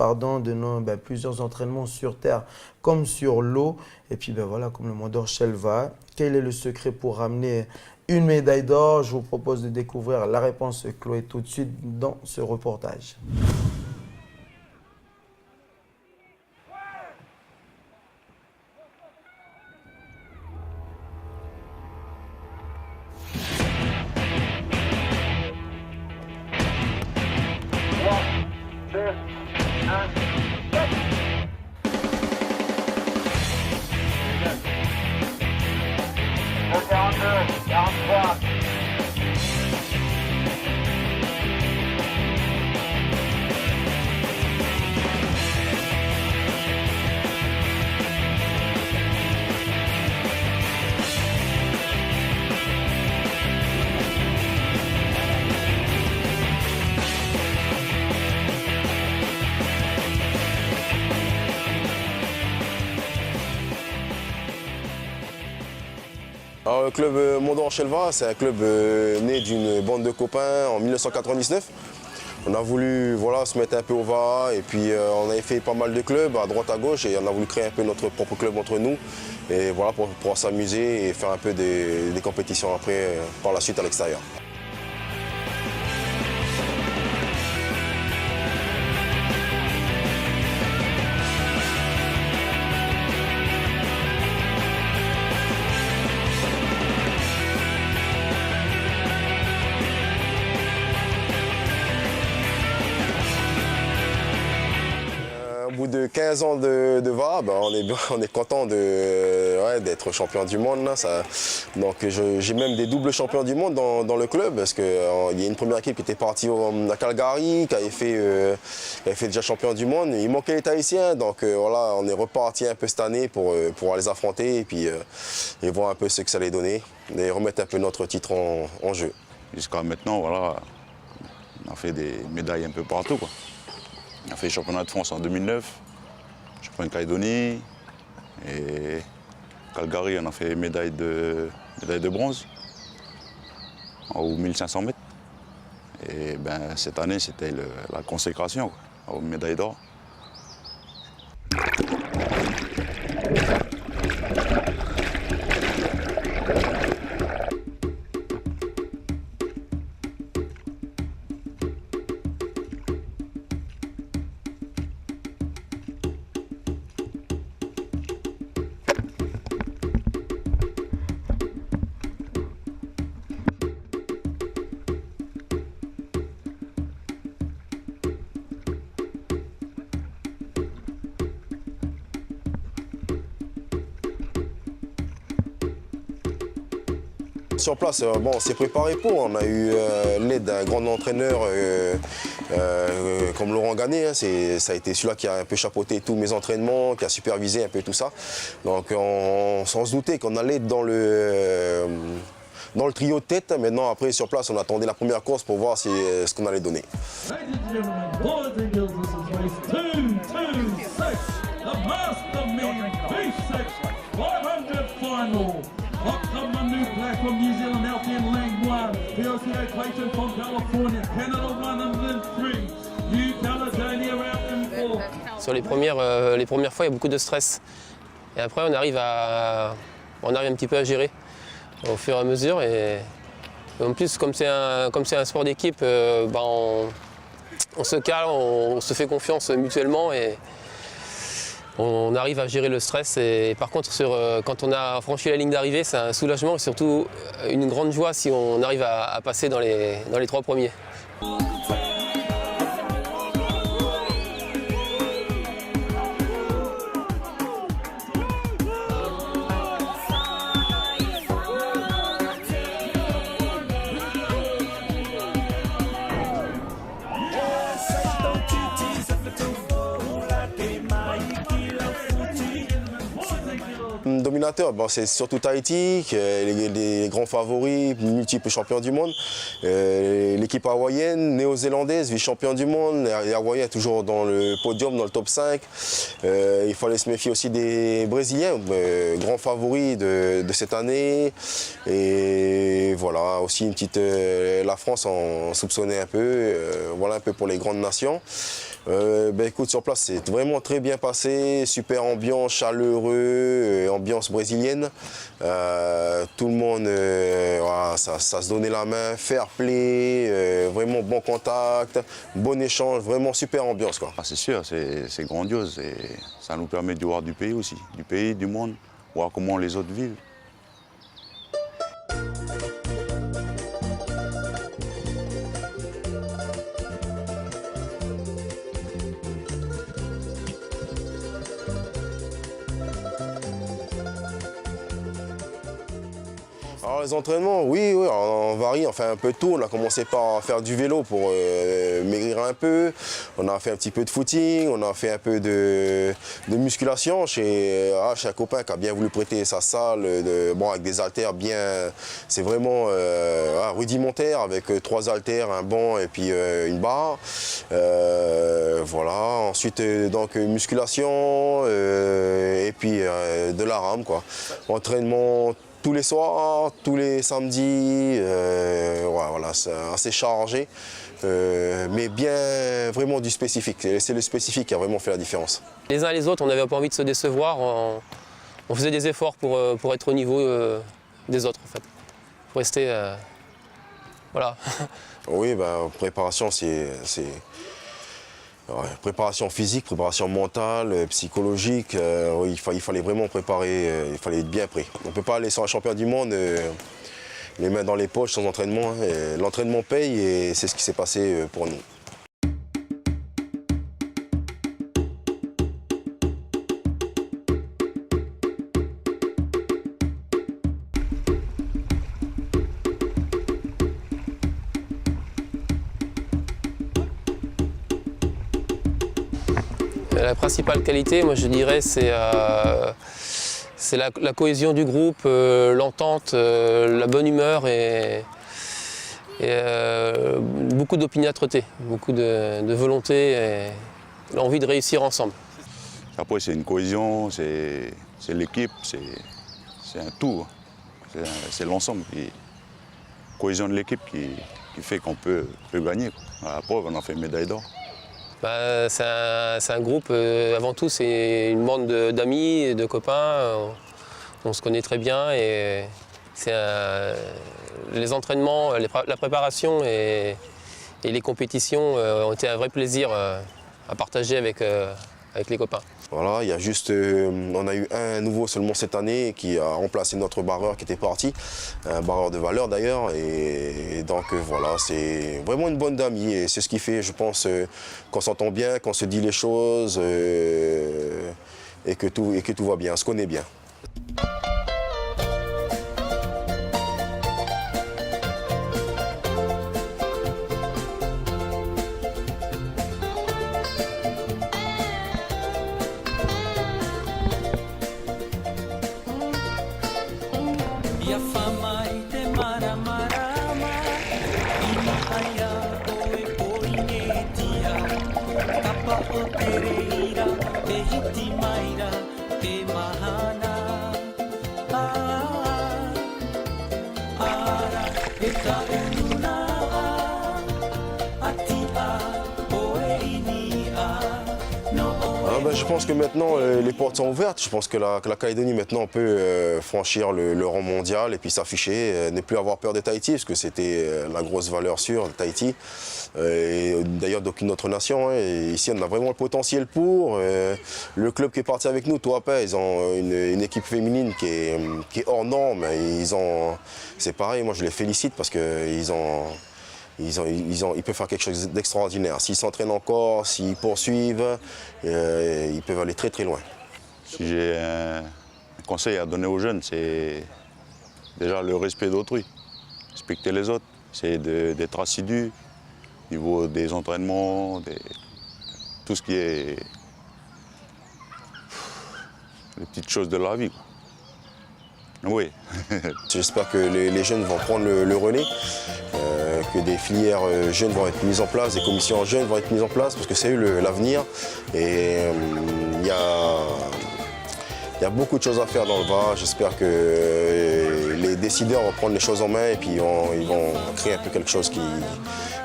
plusieurs entraînements sur terre comme sur l'eau. Et puis voilà, comme le Mondor Shell VA, quel est le secret pour ramener une médaille d'or? Je vous propose de découvrir la réponse, Chloé, tout de suite dans ce reportage. Alors, le club Mondor Shell VA, c'est un club né d'une bande de copains en 1999. On a voulu voilà, se mettre un peu au VAA et puis on avait fait pas mal de clubs à droite à gauche et on a voulu créer un peu notre propre club entre nous. Et voilà, pour pouvoir s'amuser et faire un peu des compétitions après, par la suite à l'extérieur. Au bout de 15 ans de VA, ben on est content d'être champion du monde. Là, donc j'ai même des doubles champions du monde dans le club parce qu'il y a une première équipe qui était partie à Calgary, qui avait fait déjà champion du monde. Il manquait les Tahitiens, donc voilà, on est reparti un peu cette année pour les affronter et puis et voir un peu ce que ça allait donner et remettre un peu notre titre en jeu. Jusqu'à maintenant, voilà, on a fait des médailles un peu partout, quoi. On a fait le championnat de France en 2009, championnat de Calédonie, et Calgary, on a fait médaille de bronze, aux 1500 mètres. Et ben, cette année, c'était la consécration, quoi, aux médailles d'or. Sur place, bon, on s'est préparé pour. On a eu l'aide d'un grand entraîneur comme Laurent Ganet. Hein. Ça a été celui-là qui a un peu chapeauté tous mes entraînements, qui a supervisé un peu tout ça. Donc on s'en se doutait qu'on allait dans le trio de tête. Maintenant, après, sur place, on attendait la première course pour voir ce qu'on allait donner. From New Zealand, Alfian Langlois, PLCA Clayton from California, Canada 103, New Caledonia round 4. Sur les premières fois, il y a beaucoup de stress. Et après, on arrive un petit peu à gérer au fur et à mesure. Et en plus, comme c'est un sport d'équipe, on se calme, on se fait confiance mutuellement et on arrive à gérer le stress. Et par contre, quand on a franchi la ligne d'arrivée, c'est un soulagement et surtout une grande joie si on arrive à passer dans les 3 premiers. Dominateur, bon, c'est surtout Tahiti, les grands favoris, multiples champions du monde. L'équipe hawaïenne, néo-zélandaise, vice-champion du monde. Les Hawaïens toujours dans le podium, dans le top 5. Il fallait se méfier aussi des Brésiliens, grands favoris de cette année. Et voilà, aussi une petite. La France en soupçonnait un peu. Voilà un peu pour les grandes nations. Écoute, sur place, c'est vraiment très bien passé, super ambiance, chaleureux, ambiance brésilienne. Tout le monde, voilà, ça se donnait la main, fair play, vraiment bon contact, bon échange, vraiment super ambiance, quoi. Ah, c'est sûr, c'est grandiose et ça nous permet de voir du pays aussi, du monde, voir comment les autres vivent. Alors les entraînements, oui, on varie, on fait un peu de tout. On a commencé par faire du vélo pour maigrir un peu. On a fait un petit peu de footing, on a fait un peu de musculation chez un copain qui a bien voulu prêter sa salle, avec des haltères bien. C'est vraiment rudimentaire avec 3 haltères, un banc et puis une barre. Voilà. Ensuite donc musculation et puis de la rame, quoi. Entraînement tous les soirs, tous les samedis, voilà, c'est assez chargé, mais bien vraiment du spécifique. C'est le spécifique qui a vraiment fait la différence. Les uns et les autres, on n'avait pas envie de se décevoir, on faisait des efforts pour être au niveau des autres en fait, pour rester, voilà. Oui, ben, préparation, préparation physique, préparation mentale, psychologique, il fallait vraiment préparer, il fallait être bien prêt. On ne peut pas aller sur un championnat du monde les mains dans les poches sans entraînement. L'entraînement paye et c'est ce qui s'est passé pour nous. La principale qualité, moi je dirais, c'est la cohésion du groupe, l'entente, la bonne humeur et beaucoup d'opiniâtreté, beaucoup de volonté et l'envie de réussir ensemble. Après, c'est une cohésion, c'est l'équipe, c'est un tout. C'est l'ensemble, la cohésion de l'équipe qui fait qu'on peut gagner. À la preuve, on a fait une médaille d'or. Bah, c'est un groupe, avant tout, c'est une bande d'amis, de copains. On se connaît très bien et les entraînements, la préparation et les compétitions ont été un vrai plaisir à partager avec les copains. Voilà, il y a juste, on a eu un nouveau seulement cette année qui a remplacé notre barreur qui était parti, un barreur de valeur d'ailleurs, et donc voilà, c'est vraiment une bande d'amis et c'est ce qui fait, je pense, qu'on s'entend bien, qu'on se dit les choses et que tout va bien, on se connaît bien. Je pense que maintenant les portes sont ouvertes. Je pense que la Calédonie maintenant peut franchir le rang mondial et puis s'afficher, ne plus avoir peur de Tahiti parce que c'était la grosse valeur sûre de Tahiti. D'ailleurs d'aucune autre nation. Et ici on a vraiment le potentiel pour. Le club qui est parti avec nous, Toapa, ils ont une équipe féminine qui est hors norme. C'est pareil, moi je les félicite parce qu'ils peuvent faire quelque chose d'extraordinaire. S'ils s'entraînent encore, s'ils poursuivent, ils peuvent aller très très loin. Si j'ai un conseil à donner aux jeunes, c'est déjà le respect d'autrui. Respecter les autres, c'est d'être assidu au niveau des entraînements, tout ce qui est les petites choses de la vie. Oui. J'espère que les jeunes vont prendre le relais, que des filières jeunes vont être mises en place, des commissions jeunes vont être mises en place, parce que c'est eux l'avenir. Et il y a beaucoup de choses à faire dans le Var. J'espère que les décideurs vont prendre les choses en main et puis ils vont créer un peu quelque chose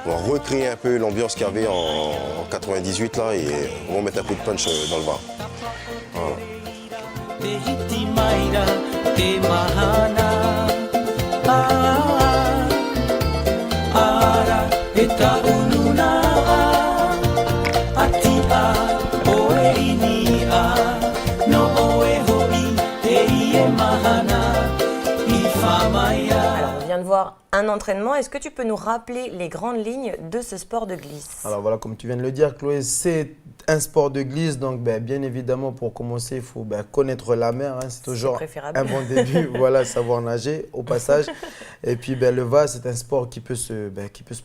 vont recréer un peu l'ambiance qu'il y avait en 98 là et vont mettre un coup de punch dans le Var. Voilà. Alors, on vient de voir un entraînement. Est-ce que tu peux nous rappeler les grandes lignes de ce sport de glisse? Alors voilà, comme tu viens de le dire, Chloé, c'est un sport de glisse. Donc, bien évidemment, pour commencer, il faut connaître la mer. Hein, c'est toujours un bon début. Voilà, savoir nager au passage. Et puis, le VA, c'est un sport qui peut se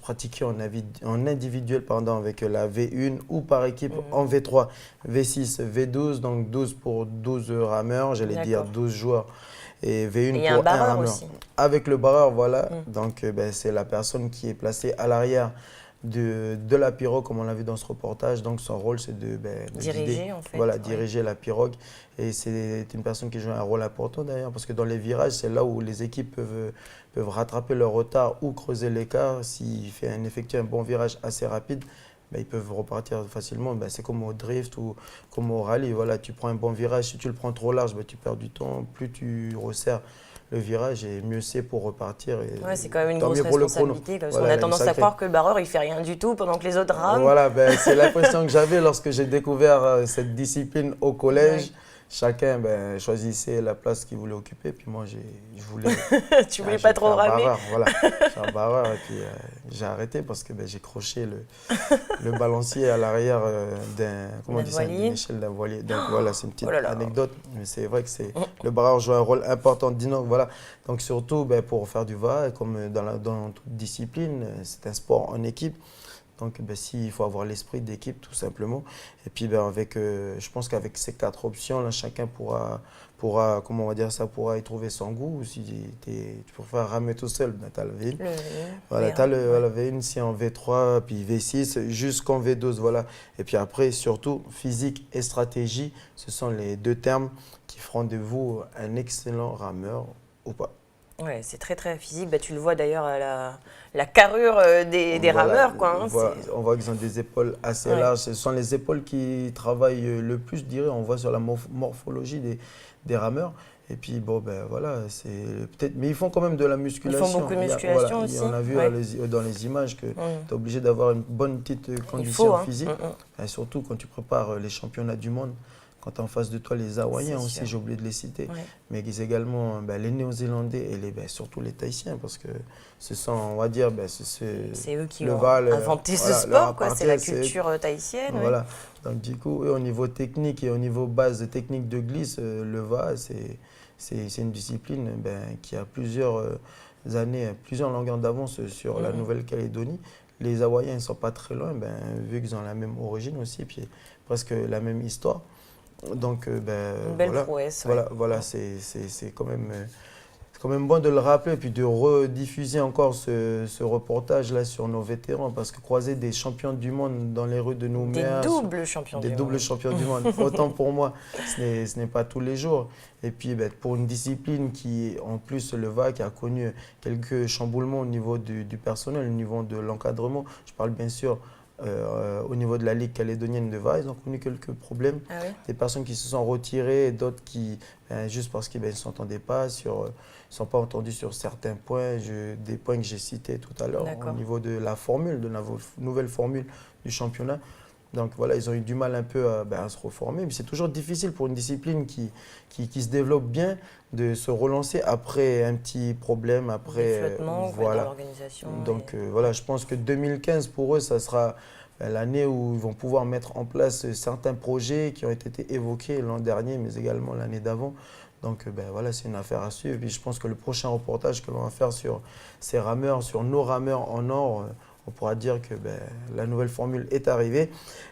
pratiquer en individuel avec la V1 ou par équipe en V3, V6, V12. Donc, 12 pour 12 rameurs, j'allais dire 12 joueurs. Et V1 pour un rameur. Aussi. Avec le barreur, voilà. Donc, c'est la personne qui est placée à l'arrière de la pirogue, comme on l'a vu dans ce reportage. Donc son rôle, c'est de diriger, guider, en fait. voilà, diriger la pirogue. Et c'est une personne qui joue un rôle important d'ailleurs, parce que dans les virages, c'est là où les équipes peuvent rattraper leur retard ou creuser l'écart. S'il effectue un bon virage assez rapide, ils peuvent repartir facilement. C'est comme au drift ou comme au rallye. Voilà, tu prends un bon virage, si tu le prends trop large, tu perds du temps. Plus tu resserres le virage, et mieux c'est pour repartir. Ouais, c'est quand même une grosse responsabilité, parce qu'on a tendance à croire que le barreur, il fait rien du tout pendant que les autres rament. Voilà, c'est l'impression que j'avais lorsque j'ai découvert cette discipline au collège. Ouais. Chacun choisissait la place qu'il voulait occuper, puis moi je voulais. Tu voulais pas trop ramer. Voilà, je suis un barreur, et puis j'ai arrêté parce que j'ai croché le balancier à l'arrière d'une échelle d'un voilier. Donc voilà, c'est une petite anecdote, mais c'est vrai que le barreur joue un rôle important. Voilà. Donc surtout pour faire du VA, comme dans toute discipline, c'est un sport en équipe. Donc, il faut avoir l'esprit d'équipe, tout simplement. Et puis, je pense qu'avec ces 4 options, là, chacun pourra, comment on va dire ça, pourra y trouver son goût. Si tu préfères ramer tout seul, tu as le V1. Voilà, tu as la V1, si en V3, puis V6, jusqu'en V12. Voilà. Et puis après, surtout, physique et stratégie, ce sont les 2 termes qui feront de vous un excellent rameur ou pas. Ouais, c'est très très physique. Tu le vois d'ailleurs à la carrure des rameurs. On voit qu'ils ont des épaules assez larges. Ce sont les épaules qui travaillent le plus, je dirais. On voit sur la morphologie des rameurs. Et puis, voilà, c'est peut-être. Mais ils font quand même de la musculation. Ils font beaucoup de musculation aussi. On a vu dans les images que tu es obligé d'avoir une bonne petite condition physique. Et surtout quand tu prépares les championnats du monde. Quand tu as en face de toi les Hawaïens aussi, j'ai oublié de les citer, mais également les Néo-Zélandais et surtout les Tahitiens, parce que ce sont, on va dire, c'est eux qui ont inventé ce sport, c'est la culture tahitienne. Voilà, donc du coup, au niveau technique et au niveau base technique de glisse, le VA, c'est une discipline qui a plusieurs années, plusieurs longueurs d'avance sur la Nouvelle-Calédonie. Les Hawaïens ne sont pas très loin, vu qu'ils ont la même origine aussi, puis presque la même histoire. Donc, une belle prouesse. Voilà, c'est quand même bon de le rappeler et puis de rediffuser encore ce reportage-là sur nos vétérans, parce que croiser des champions du monde dans les rues de Nouméa, des doubles champions du monde, autant pour moi, ce n'est pas tous les jours. Et puis pour une discipline qui, en plus le VA, qui a connu quelques chamboulements au niveau du personnel, au niveau de l'encadrement, je parle bien sûr au niveau de la Ligue calédonienne de VA, ils ont connu quelques problèmes. Ah oui. Des personnes qui se sont retirées et d'autres qui, juste parce qu'ils ne s'entendaient pas, ne sont pas entendus sur certains points, des points que j'ai cités tout à l'heure au niveau de la formule, de la nouvelle formule du championnat. Donc voilà, ils ont eu du mal un peu à se reformer. Mais c'est toujours difficile pour une discipline qui se développe bien de se relancer après un petit problème, après flottement, dans l'organisation. Donc voilà, je pense que 2015 pour eux, ça sera l'année où ils vont pouvoir mettre en place certains projets qui ont été évoqués l'an dernier, mais également l'année d'avant. Donc voilà, c'est une affaire à suivre. Et puis je pense que le prochain reportage que l'on va faire sur ces rameurs, sur nos rameurs en or, on pourra dire que la nouvelle formule est arrivée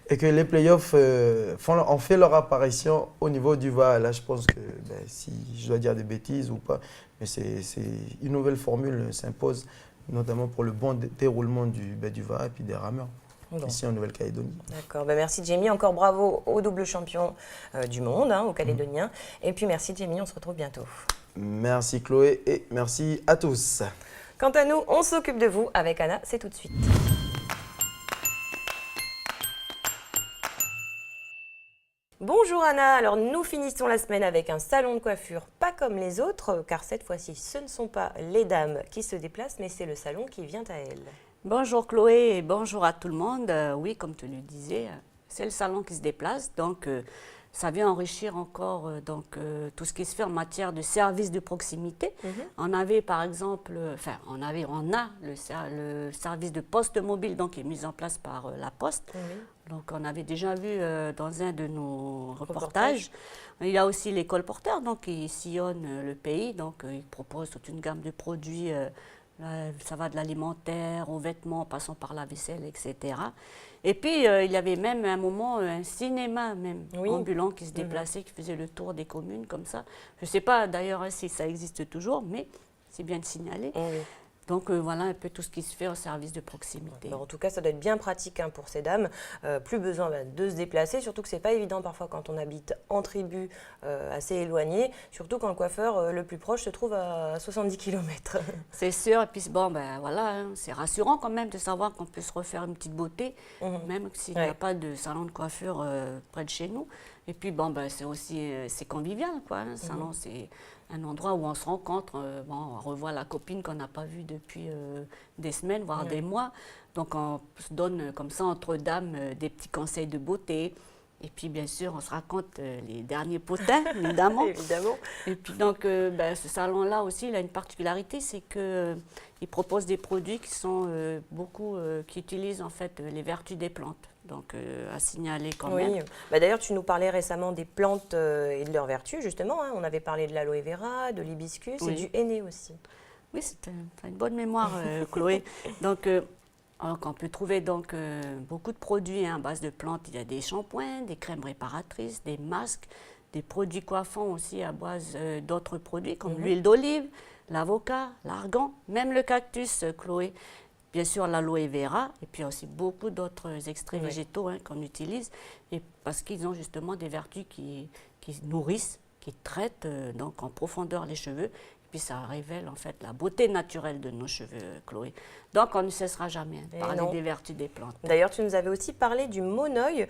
et que les playoffs ont fait leur apparition au niveau du VA. Là, je pense que, si je dois dire des bêtises ou pas, mais une nouvelle formule s'impose, notamment pour le bon déroulement du VA et puis des rameurs. Ici en Nouvelle-Calédonie. D'accord, merci Jamie, encore bravo au double champion du monde, aux Calédoniens. Et puis merci Jamie, on se retrouve bientôt. Merci Chloé et merci à tous. Quant à nous, on s'occupe de vous avec Anna, c'est tout de suite. Bonjour Anna, alors nous finissons la semaine avec un salon de coiffure pas comme les autres, car cette fois-ci ce ne sont pas les dames qui se déplacent, mais c'est le salon qui vient à elles. Bonjour Chloé et bonjour à tout le monde. Oui, comme tu le disais, c'est le salon qui se déplace, donc ça vient enrichir encore tout ce qui se fait en matière de services de proximité. On avait par exemple, on a le service de poste mobile qui est mis en place par la Poste. Donc on avait déjà vu dans un de nos reportages. Il y a aussi les colporteurs qui sillonnent le pays, donc ils proposent toute une gamme de produits. Ça va de l'alimentaire aux vêtements, passant par la vaisselle, etc. Et puis, il y avait même à un moment un cinéma ambulant qui se déplaçait, qui faisait le tour des communes comme ça. Je ne sais pas d'ailleurs si ça existe toujours, mais c'est bien de signaler. Donc voilà un peu tout ce qui se fait au service de proximité. En tout cas, ça doit être bien pratique pour ces dames. Plus besoin de se déplacer, surtout que ce n'est pas évident parfois quand on habite en tribu assez éloignée, surtout quand le coiffeur le plus proche se trouve à 70 km. C'est sûr, et puis bon, voilà, hein, c'est rassurant quand même de savoir qu'on peut se refaire une petite beauté, même s'il n'y a pas de salon de coiffure près de chez nous. Et puis c'est aussi c'est convivial, quoi. Un salon, c'est un endroit où on se rencontre, on revoit la copine qu'on n'a pas vue depuis des semaines, voire des mois. Donc on se donne comme ça entre dames des petits conseils de beauté. Et puis bien sûr, on se raconte les derniers potins, évidemment. Évidemment. Et puis donc ce salon-là aussi, il a une particularité, c'est qu'il propose des produits qui sont qui utilisent en fait les vertus des plantes. Donc à signaler quand même. D'ailleurs, tu nous parlais récemment des plantes et de leurs vertus, justement. Hein. On avait parlé de l'aloe vera, de l'hibiscus et du henné aussi. Oui, c'est une bonne mémoire, Chloé. Donc, on peut trouver donc, beaucoup de produits à base de plantes. Il y a des shampoings, des crèmes réparatrices, des masques, des produits coiffants aussi à base d'autres produits comme l'huile d'olive, l'avocat, l'argan, même le cactus, Chloé. Bien sûr, l'aloe vera, et puis aussi beaucoup d'autres extraits végétaux qu'on utilise, et parce qu'ils ont justement des vertus qui nourrissent, qui traitent donc en profondeur les cheveux, et puis ça révèle en fait la beauté naturelle de nos cheveux, Chloé. Donc on ne cessera jamais de parler des vertus des plantes. D'ailleurs, tu nous avais aussi parlé du monoï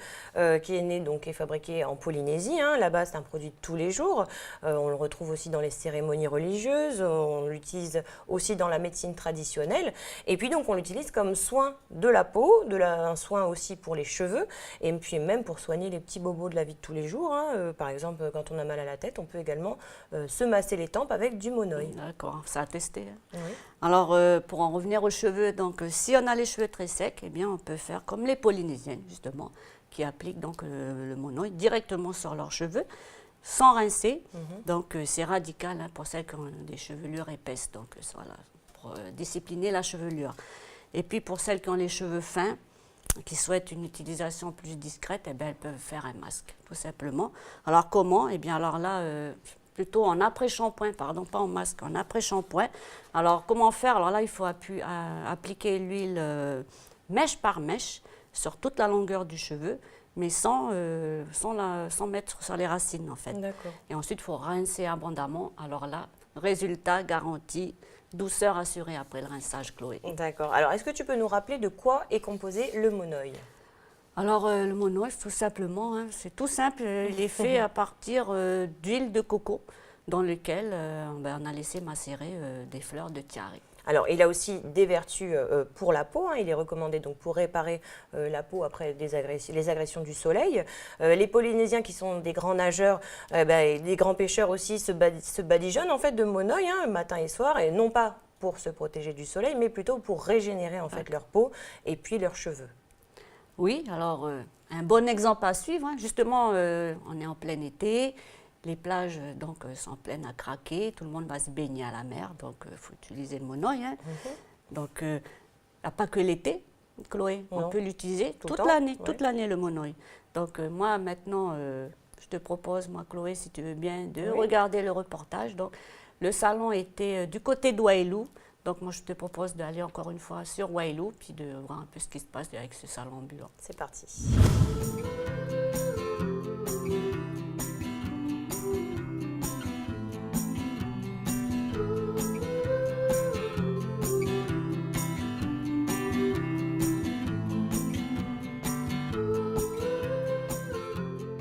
qui est né donc et fabriqué en Polynésie. Hein. Là-bas, c'est un produit de tous les jours. On le retrouve aussi dans les cérémonies religieuses. On l'utilise aussi dans la médecine traditionnelle. Et puis donc, on l'utilise comme soin de la peau, un soin aussi pour les cheveux, et puis même pour soigner les petits bobos de la vie de tous les jours. Hein. Par exemple, quand on a mal à la tête, on peut également se masser les tempes avec du monoï. D'accord, ça a testé. Hein. Oui. Alors, pour en revenir aux cheveux, donc si on a les cheveux très secs, eh bien, on peut faire comme les Polynésiennes, justement, qui appliquent donc le monoï directement sur leurs cheveux, sans rincer. Donc, c'est radical pour celles qui ont des chevelures épaisses, donc voilà, pour discipliner la chevelure. Et puis, pour celles qui ont les cheveux fins, qui souhaitent une utilisation plus discrète, eh bien, elles peuvent faire un masque, tout simplement. Alors, comment? Eh bien, alors là... plutôt en après-shampoing, pardon, pas en masque, en après-shampoing. Alors, comment faire? Alors là, il faut appliquer l'huile mèche par mèche sur toute la longueur du cheveu, mais sans mettre sur les racines, en fait. D'accord. Et ensuite, il faut rincer abondamment. Alors là, résultat garanti, douceur assurée après le rinçage, Chloé. D'accord. Alors, est-ce que tu peux nous rappeler de quoi est composé le monoï? Alors, le monoï, tout simplement, hein, c'est tout simple. Il est fait à partir d'huile de coco dans lequel on a laissé macérer des fleurs de tiare. Alors, il a aussi des vertus pour la peau. Hein. Il est recommandé donc pour réparer la peau après les agressions du soleil. Les Polynésiens, qui sont des grands nageurs, et des grands pêcheurs aussi, se badigeonnent en fait de monoï matin et soir, et non pas pour se protéger du soleil, mais plutôt pour régénérer en fait leur peau et puis leurs cheveux. Oui, alors un bon exemple à suivre, hein. Justement, on est en plein été, les plages donc, sont pleines à craquer, tout le monde va se baigner à la mer, donc il faut utiliser le monoï. Hein. Donc, il n'y a pas que l'été, Chloé, on peut l'utiliser toute l'année le monoï. Donc moi maintenant, je te propose, moi Chloé, si tu veux bien, de regarder le reportage. Donc, le salon était du côté de Wailou. Donc moi, je te propose d'aller encore une fois sur Wailou, puis de voir un peu ce qui se passe avec ce salon ambulant. C'est parti.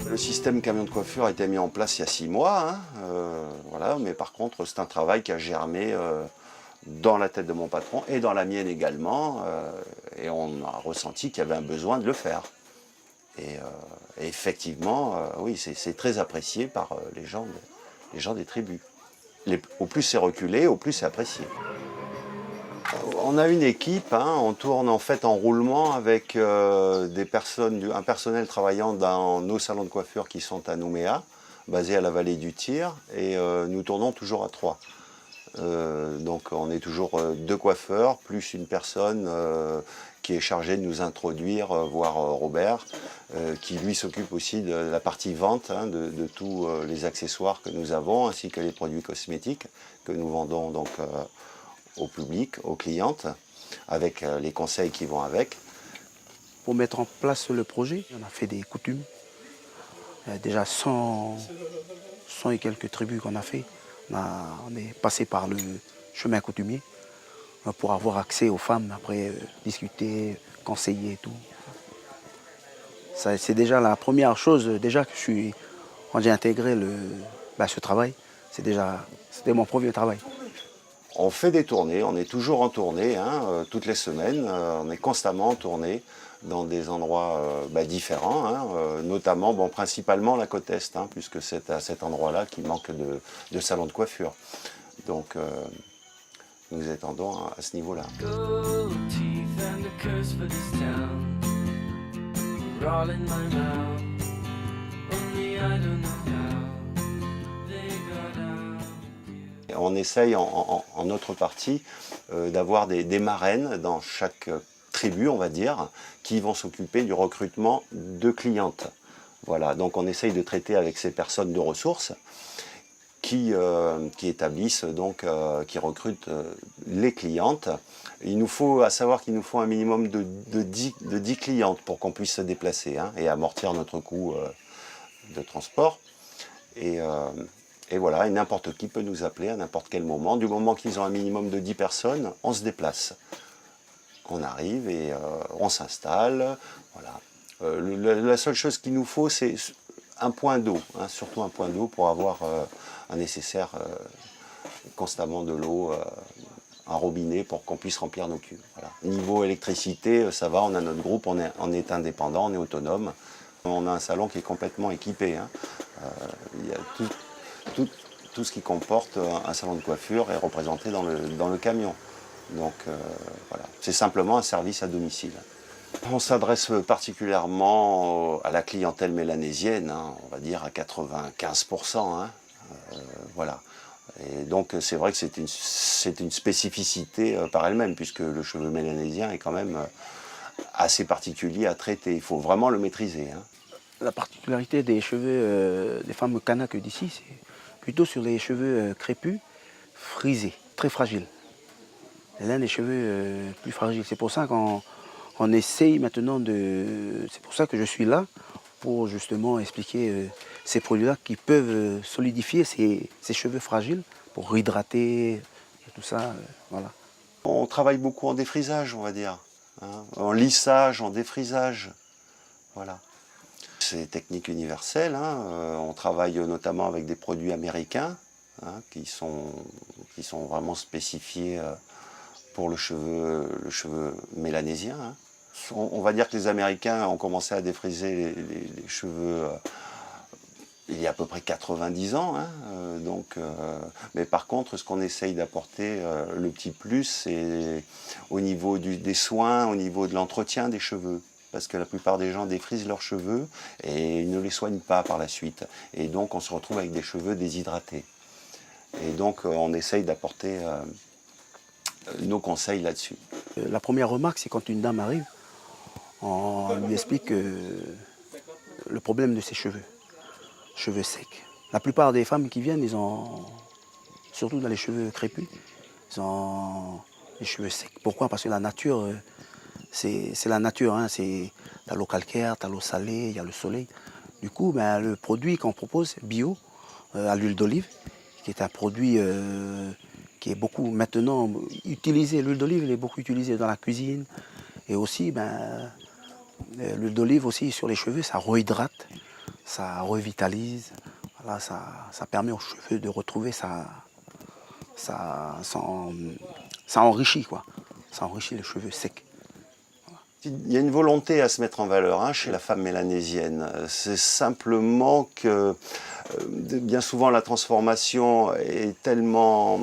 Le système camion de coiffure a été mis en place il y a 6 mois. Hein, voilà, mais par contre, c'est un travail qui a germé dans la tête de mon patron et dans la mienne également, et on a ressenti qu'il y avait un besoin de le faire. Et effectivement, oui, c'est très apprécié par les gens des tribus. Au plus c'est reculé, au plus c'est apprécié. On a une équipe, hein, on tourne en fait en roulement avec un personnel travaillant dans nos salons de coiffure qui sont à Nouméa, basés à la vallée du Tyr, et nous tournons toujours à 3. Donc on est toujours 2 coiffeurs, plus une personne qui est chargée de nous introduire, voire Robert, qui lui s'occupe aussi de la partie vente, hein, de tous les accessoires que nous avons, ainsi que les produits cosmétiques que nous vendons donc au public, aux clientes, avec les conseils qui vont avec. Pour mettre en place le projet, on a fait des coutumes. Il y a déjà 100 et quelques tribus qu'on a fait. On est passé par le chemin coutumier pour avoir accès aux femmes, après discuter, conseiller et tout. C'est déjà la première chose, déjà que quand j'ai intégré ce travail, c'était mon premier travail. On fait des tournées, on est toujours en tournée, toutes les semaines, on est constamment en tournée dans des endroits différents, notamment, principalement la côte Est, puisque c'est à cet endroit-là qu'il manque de salons de coiffure. Donc nous étendons à ce niveau-là. On essaye en notre partie d'avoir des marraines dans chaque tribu, on va dire, qui vont s'occuper du recrutement de clientes. Voilà, donc on essaye de traiter avec ces personnes de ressources qui établissent, qui recrutent les clientes. Il nous faut, à savoir qu'il nous faut un minimum de 10 clientes pour qu'on puisse se déplacer et amortir notre coût de transport. Et voilà, et n'importe qui peut nous appeler à n'importe quel moment. Du moment qu'ils ont un minimum de 10 personnes, on se déplace. On arrive et on s'installe. Voilà. La seule chose qu'il nous faut, c'est un point d'eau, surtout un point d'eau pour avoir un nécessaire constamment de l'eau, un robinet pour qu'on puisse remplir nos cuves. Voilà. Niveau électricité, ça va, on a notre groupe, on est indépendant, on est autonome. On a un salon qui est complètement équipé. Il y a tout ce qui comporte un salon de coiffure est représenté dans le camion. Donc voilà, c'est simplement un service à domicile. On s'adresse particulièrement à la clientèle mélanésienne, on va dire à 95%. Voilà. Et donc c'est vrai que c'est une spécificité par elle-même, puisque le cheveu mélanésien est quand même assez particulier à traiter. Il faut vraiment le maîtriser. La particularité des cheveux des femmes kanaks d'ici, c'est plutôt sur les cheveux crépus, frisés, très fragiles. C'est l'un des cheveux plus fragiles. C'est pour ça qu'on essaye maintenant c'est pour ça que je suis là, pour justement expliquer ces produits-là qui peuvent solidifier ces cheveux fragiles, pour hydrater et tout ça. Voilà. On travaille beaucoup en défrisage, on va dire. En lissage, en défrisage. Voilà. C'est technique universelle. On travaille notamment avec des produits américains qui sont vraiment spécifiés pour le cheveu mélanésien. On va dire que les Américains ont commencé à défriser les cheveux il y a à peu près 90 ans. Mais par contre, ce qu'on essaye d'apporter, le petit plus, c'est au niveau des soins, au niveau de l'entretien des cheveux. Parce que la plupart des gens défrisent leurs cheveux et ils ne les soignent pas par la suite. Et donc on se retrouve avec des cheveux déshydratés. Et donc on essaye d'apporter nos conseils là-dessus. La première remarque, c'est quand une dame arrive, on lui explique le problème de ses cheveux secs. La plupart des femmes qui viennent, surtout dans les cheveux crépus, ils ont les cheveux secs. Pourquoi? Parce que la nature... C'est la nature, t'as l'eau calcaire, t'as l'eau salée, il y a le soleil. Du coup, le produit qu'on propose, bio, à l'huile d'olive, qui est un produit qui est beaucoup maintenant utilisé. L'huile d'olive, elle est beaucoup utilisée dans la cuisine. Et aussi, l'huile d'olive aussi sur les cheveux, ça rehydrate, ça revitalise. Voilà, ça permet aux cheveux de retrouver ça enrichit, quoi. Ça enrichit les cheveux secs. Il y a une volonté à se mettre en valeur chez la femme mélanésienne. C'est simplement que bien souvent la transformation est tellement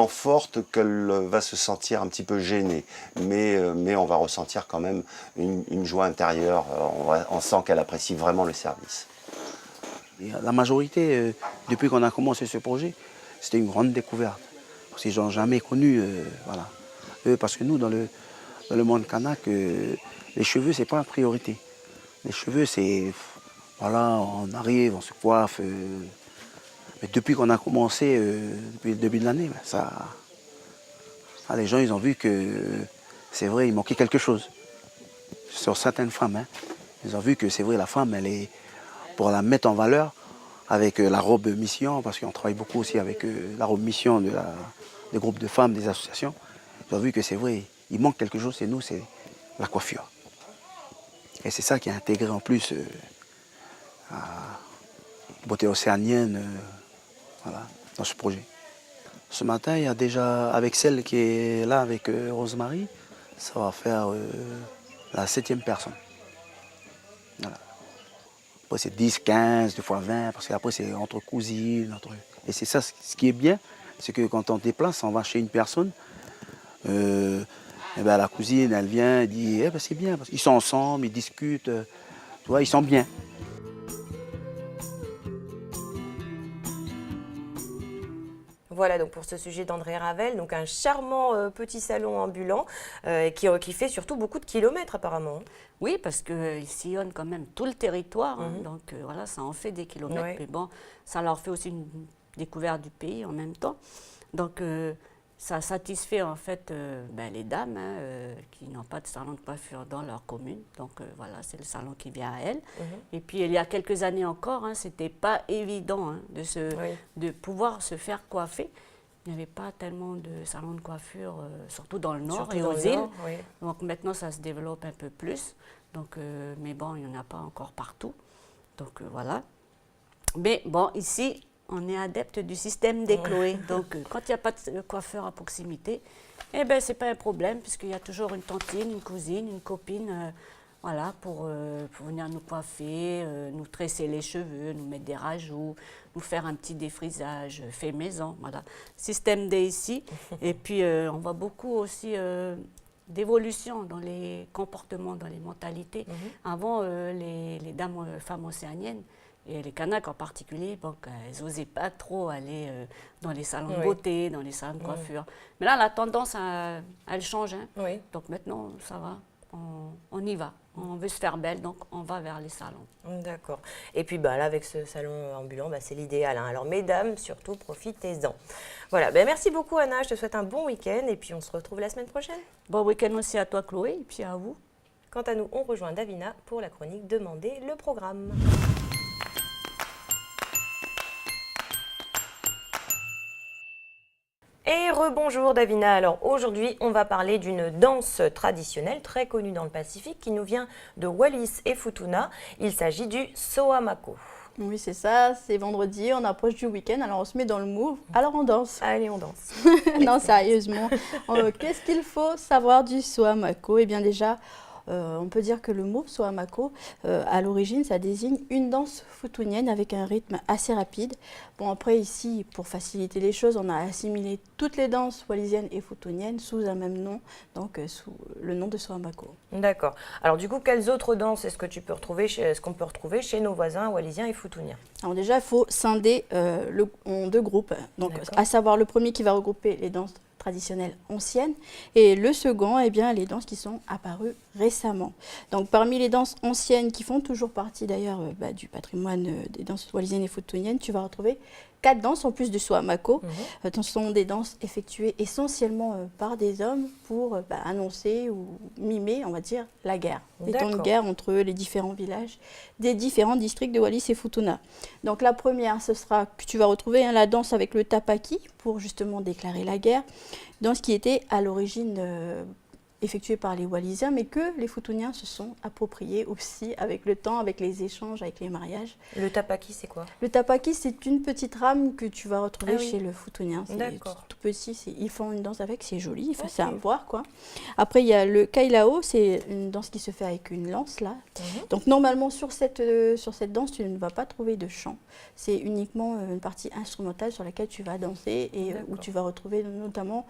forte qu'elle va se sentir un petit peu gênée. Mais on va ressentir quand même une joie intérieure. On sent qu'elle apprécie vraiment le service. Et la majorité, depuis qu'on a commencé ce projet, c'était une grande découverte. Parce qu'ils n'ont jamais connu, voilà. Parce que nous, dans le monde kanak, les cheveux, c'est pas la priorité. Les cheveux, c'est... Voilà, on arrive, on se coiffe. Mais depuis qu'on a commencé, depuis le début de l'année, Ah, les gens, ils ont vu que c'est vrai, il manquait quelque chose. Sur certaines femmes, hein. Ils ont vu que c'est vrai, la femme, elle est, pour la mettre en valeur, avec la robe mission, parce qu'on travaille beaucoup aussi avec la robe mission des groupes de femmes, des associations. Ils ont vu que c'est vrai, il manque quelque chose, c'est nous, c'est la coiffure. Et c'est ça qui est intégré en plus à Beauté Océanienne, voilà, dans ce projet. Ce matin, il y a déjà, avec celle qui est là, avec Rosemary, ça va faire la 7e personne. Voilà. Après, c'est 10, 15, des fois 20, parce qu'après, c'est entre cousines. Et c'est ça, ce qui est bien, c'est que quand on déplace, on va chez une personne, et ben, la cousine, elle vient, elle dit eh ben, c'est bien, parce qu'ils sont ensemble, ils discutent, tu vois, ils sont bien. Voilà donc pour ce sujet d'André Ravel, donc un charmant petit salon ambulant qui fait surtout beaucoup de kilomètres apparemment. Oui, parce qu'il sillonne quand même tout le territoire, hein, donc voilà, ça en fait des kilomètres, Ouais. mais bon, ça leur fait aussi une découverte du pays en même temps. Donc ça satisfait en fait les dames qui n'ont pas de salon de coiffure dans leur commune, donc voilà, c'est le salon qui vient à elles. Et puis il y a quelques années encore, hein, c'était pas évident hein, de pouvoir se faire coiffer. Il n'y avait pas tellement de salons de coiffure, surtout dans le nord Surtout et dans aux le îles. nord, oui. Donc maintenant, ça se développe un peu plus. Donc, mais bon, il n'y en a pas encore partout. Donc voilà. Mais bon, ici, on est adepte du système des Chloé. Donc quand il n'y a pas de coiffeur à proximité, eh ben, ce n'est pas un problème, puisqu'il y a toujours une tantine, une cousine, une copine voilà, pour venir nous coiffer, nous tresser les cheveux, nous mettre des rajouts, nous faire un petit défrisage fait maison. Voilà. Système D ici. Et puis, on voit beaucoup aussi d'évolution dans les comportements, dans les mentalités. Avant, les dames, femmes océaniennes, et les Kanaks en particulier, bon, elles n'osaient pas trop aller dans les salons de beauté, dans les salons de coiffure. Mais là, la tendance, elle change. Hein. Donc maintenant, ça va, on y va. On veut se faire belle, donc on va vers les salons. D'accord. Et puis là, avec ce salon ambulant, c'est l'idéal. Hein. Alors mesdames, surtout, profitez-en. Voilà, merci beaucoup Anna, je te souhaite un bon week-end et puis on se retrouve la semaine prochaine. Bon week-end aussi à toi Chloé et puis à vous. Quant à nous, on rejoint Davina pour la chronique Demandez le programme. Et rebonjour Davina, alors aujourd'hui on va parler d'une danse traditionnelle très connue dans le Pacifique qui nous vient de Wallis et Futuna, il s'agit du Soamako. Oui c'est ça, c'est vendredi, on approche du week-end, alors on se met dans le move, alors on danse. Allez on danse. Non sérieusement, qu'est-ce qu'il faut savoir du Soamako? Eh bien déjà, on peut dire que le mot Soamako, à l'origine, ça désigne une danse futunienne avec un rythme assez rapide. Bon, après, ici, pour faciliter les choses, on a assimilé toutes les danses wallisiennes et futuniennes sous un même nom, donc sous le nom de Soamako. D'accord. Alors du coup, quelles autres danses est-ce qu'on peut retrouver chez nos voisins wallisiens et futuniens? Alors déjà, il faut scinder en 2 groupes, donc à savoir le premier qui va regrouper les danses traditionnelles anciennes et le second, eh bien, les danses qui sont apparues récemment. Donc parmi les danses anciennes qui font toujours partie d'ailleurs du patrimoine des danses wallisiennes et futuniennes, tu vas retrouver 4 danses en plus du Soamako. Ce sont des danses effectuées essentiellement par des hommes pour annoncer ou mimer, on va dire, la guerre. Des temps de guerre entre les différents villages des différents districts de Wallis et Futuna. Donc la première, ce sera que tu vas retrouver la danse avec le tapaki pour justement déclarer la guerre. Danse qui était à l'origine effectuée par les Wallisiens, mais que les Futuniens se sont appropriés aussi avec le temps, avec les échanges, avec les mariages. Le tapaki, c'est quoi? Le tapaki, c'est une petite rame que tu vas retrouver chez le Futunien. C'est tout petit, ils font une danse avec, c'est joli, enfin, c'est à voir quoi. Après, il y a le kailao, c'est une danse qui se fait avec une lance là. Donc normalement, sur cette danse, tu ne vas pas trouver de chant. C'est uniquement une partie instrumentale sur laquelle tu vas danser et où tu vas retrouver notamment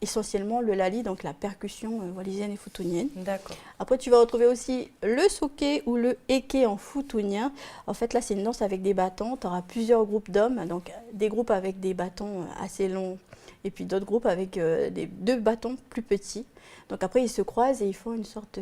essentiellement le lali, donc la percussion wallisienne et futunienne. D'accord. Après, tu vas retrouver aussi le soké ou le eke en futunien. En fait, là, c'est une danse avec des bâtons. Tu auras plusieurs groupes d'hommes, donc des groupes avec des bâtons assez longs et puis d'autres groupes avec 2 bâtons plus petits. Donc après, ils se croisent et ils font une sorte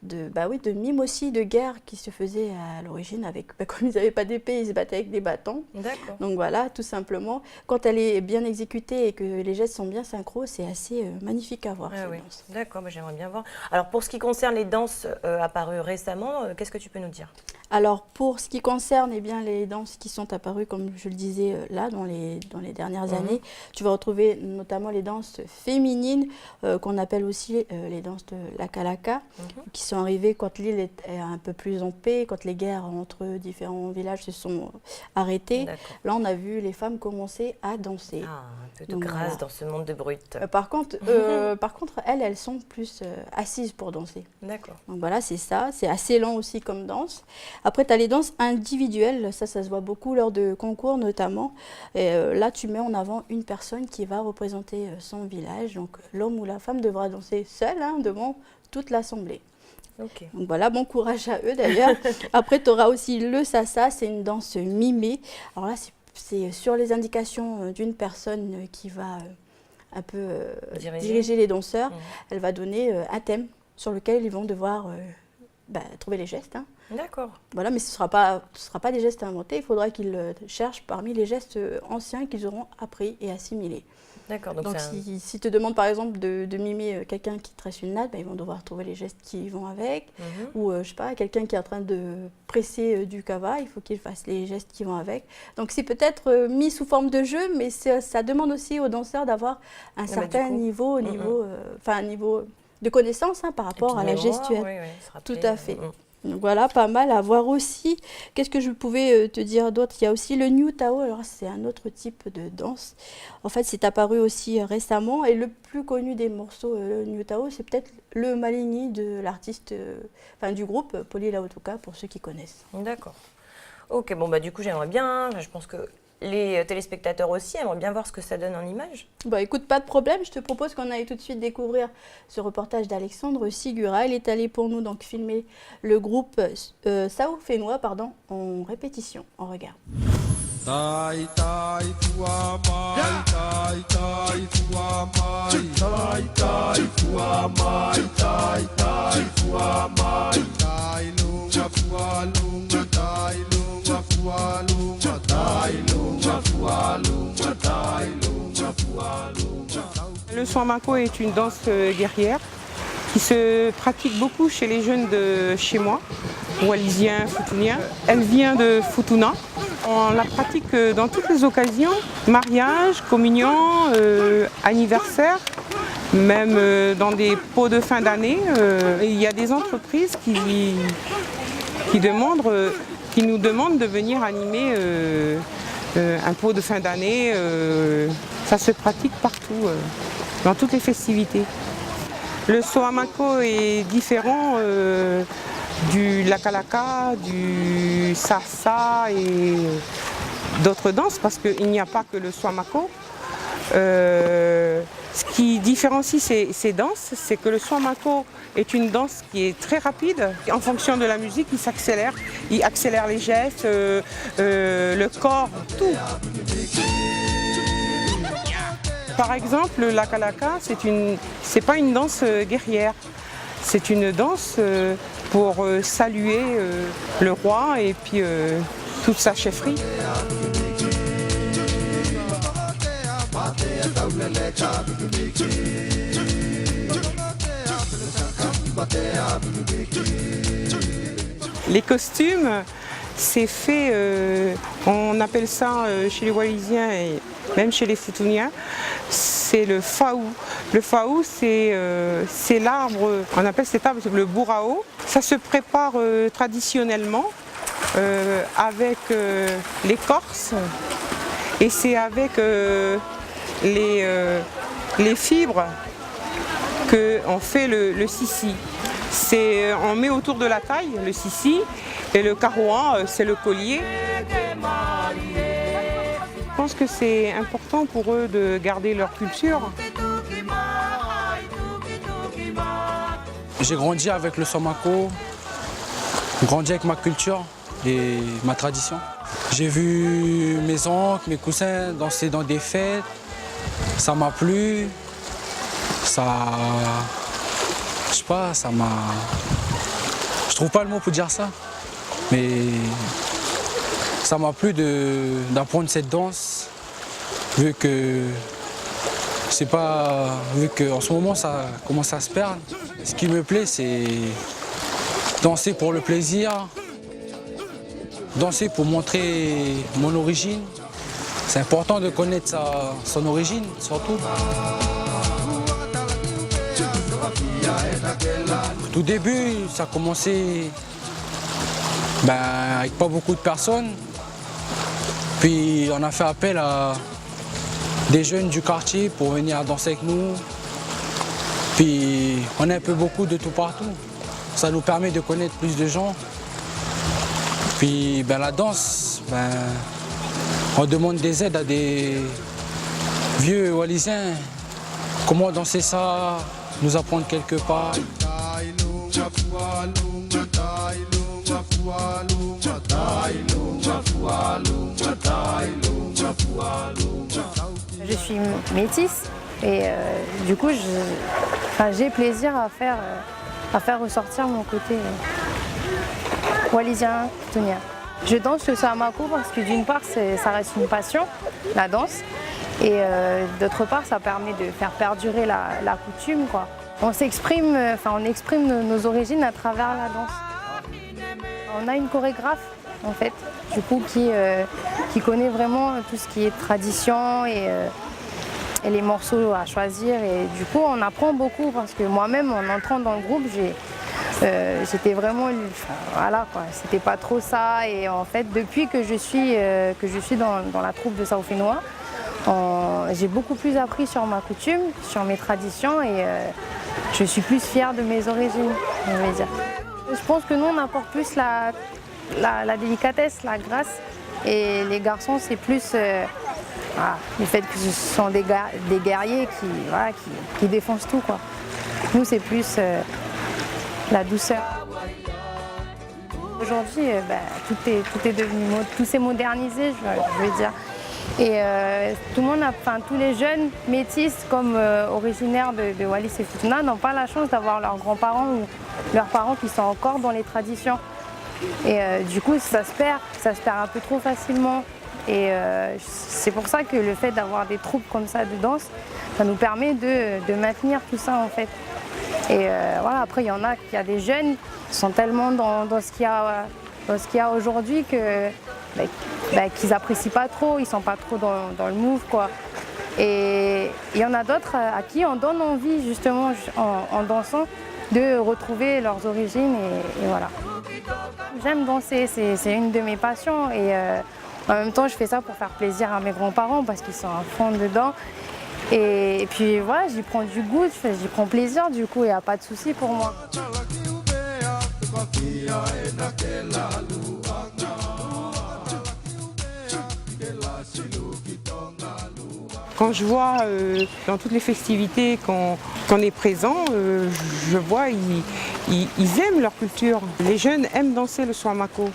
de mimes aussi, de guerre qui se faisaient à l'origine avec, comme ils n'avaient pas d'épée, ils se battaient avec des bâtons. D'accord. Donc voilà, tout simplement. Quand elle est bien exécutée et que les gestes sont bien synchro, c'est assez magnifique à voir. Oui. D'accord, j'aimerais bien voir. Alors pour ce qui concerne les danses apparues récemment, qu'est-ce que tu peux nous dire? Alors pour ce qui concerne les danses qui sont apparues, comme je le disais là, dans les dernières années, tu vas retrouver notamment les danses féminines, qu'on appelle aussi les danses de la Kalaka, qui sont arrivées quand l'île est un peu plus en paix, quand les guerres entre différents villages se sont arrêtées. Là, on a vu les femmes commencer à danser. Ah, un peu de grâce dans ce monde de brut. Par contre, elles sont plus assises pour danser. D'accord. Donc voilà, c'est ça. C'est assez lent aussi comme danse. Après, tu as les danses individuelles. Ça se voit beaucoup lors de concours notamment. Et là, tu mets en avant une personne qui va représenter son village. Donc l'homme ou la femme devra danser seul devant toute l'assemblée. Okay. Donc voilà, bon courage à eux d'ailleurs. Après, tu auras aussi le sasa, c'est une danse mimée. Alors là, c'est sur les indications d'une personne qui va un peu diriger les danseurs. Elle va donner un thème sur lequel ils vont devoir trouver les gestes. D'accord. Voilà, mais ce sera pas des gestes inventés. Il faudra qu'ils cherchent parmi les gestes anciens qu'ils auront appris et assimilés. D'accord. Donc si te demandent par exemple de mimer quelqu'un qui tresse une natte, ils vont devoir trouver les gestes qui vont avec. Ou je sais pas, quelqu'un qui est en train de presser du kava, il faut qu'il fasse les gestes qui vont avec. Donc c'est peut-être mis sous forme de jeu, mais ça demande aussi aux danseurs d'avoir un certain niveau, un niveau de connaissance par rapport à la gestuelle. Tout à fait. Donc voilà, pas mal à voir aussi. Qu'est-ce que je pouvais te dire d'autre? Il y a aussi le New Tao, alors c'est un autre type de danse. En fait, c'est apparu aussi récemment et le plus connu des morceaux le New Tao, c'est peut-être le Malini de l'artiste, du groupe Poli Laotuka, pour ceux qui connaissent. D'accord. Ok, du coup j'aimerais bien, je pense que les téléspectateurs aussi aimeraient bien voir ce que ça donne en images. Écoute, pas de problème, je te propose qu'on aille tout de suite découvrir ce reportage d'Alexandre Sigura. Il est allé pour nous donc filmer le groupe Sao Fénois en répétition. On regarde. Le Swamako est une danse guerrière qui se pratique beaucoup chez les jeunes de chez moi, wallisiens, futuniens. Elle vient de Futuna. On la pratique dans toutes les occasions, mariage, communion, anniversaire, même dans des pots de fin d'année. Il y a des entreprises qui nous demandent de venir animer un pot de fin d'année. Ça se pratique partout, dans toutes les festivités. Le Swamako est différent du Lakalaka, du Sasa et d'autres danses parce qu'il n'y a pas que le Swamako. Ce qui différencie ces danses, c'est que le Swamako est une danse qui est très rapide. En fonction de la musique, il accélère les gestes, le corps, tout. Par exemple, le Lakalaka, c'est pas une danse guerrière. C'est une danse pour saluer le roi et puis toute sa chefferie. Les costumes, c'est fait, on appelle ça chez les Wallisiens et même chez les Futuniens, c'est le faou. Le faou, c'est l'arbre, on appelle cet arbre le bourrao. Ça se prépare traditionnellement avec l'écorce et c'est avec les fibres qu'on fait le sissi. On met autour de la taille le sissi et le karoa, c'est le collier. Je pense que c'est important pour eux de garder leur culture. J'ai grandi avec le Swamako, grandi avec ma culture et ma tradition. J'ai vu mes oncles, mes cousins danser dans des fêtes, ça m'a plu, ça m'a trouve pas le mot pour dire ça, mais ça m'a plu d'apprendre cette danse, vu que en ce moment ça commence à se perdre. Ce qui me plaît, c'est danser pour le plaisir, danser pour montrer mon origine. C'est important de connaître son origine, surtout. Au tout début, ça a commencé avec pas beaucoup de personnes. Puis on a fait appel à des jeunes du quartier pour venir danser avec nous. Puis on est un peu beaucoup de tout partout. Ça nous permet de connaître plus de gens. Puis la danse, on demande des aides à des vieux Wallisiens. Comment danser ça, nous apprendre quelque part. Je suis métisse et du coup j'ai plaisir à faire ressortir mon côté wallisien, futunien. Je danse le Soamako parce que d'une part ça reste une passion, la danse, et d'autre part ça permet de faire perdurer la coutume, quoi. On s'exprime, on exprime nos origines à travers la danse. On a une chorégraphe en fait, du coup qui connaît vraiment tout ce qui est tradition et les morceaux à choisir, et du coup on apprend beaucoup parce que moi-même en entrant dans le groupe j'étais vraiment, voilà quoi, c'était pas trop ça, et en fait depuis que je suis dans la troupe de Saoufenoa, j'ai beaucoup plus appris sur ma coutume, sur mes traditions, et je suis plus fière de mes origines, on va dire. Je pense que nous on apporte plus la délicatesse, la grâce, et les garçons c'est plus le fait que ce sont des guerriers qui défoncent tout, quoi. Nous c'est plus la douceur. Aujourd'hui tout est devenu tout s'est modernisé, je veux dire. Et tout le monde, tous les jeunes métis comme originaires de Wallis et Futuna n'ont pas la chance d'avoir leurs grands-parents ou leurs parents qui sont encore dans les traditions. Et du coup ça se perd un peu trop facilement. Et c'est pour ça que le fait d'avoir des troupes comme ça de danse, ça nous permet de maintenir tout ça en fait. Et voilà, après il y a des jeunes qui sont tellement dans ce qu'il y a aujourd'hui que qu'ils apprécient pas trop, ils sont pas trop dans le move, quoi. Et il y en a d'autres à qui on donne envie justement en dansant de retrouver leurs origines, et voilà. J'aime danser, c'est une de mes passions, et en même temps je fais ça pour faire plaisir à mes grands-parents parce qu'ils sont à fond dedans. Et puis voilà, j'y prends du goût, j'y prends plaisir, du coup il n'y a pas de souci pour moi. Quand je vois dans toutes les festivités qu'on est présent, je vois ils aiment leur culture. Les jeunes aiment danser le Soamako.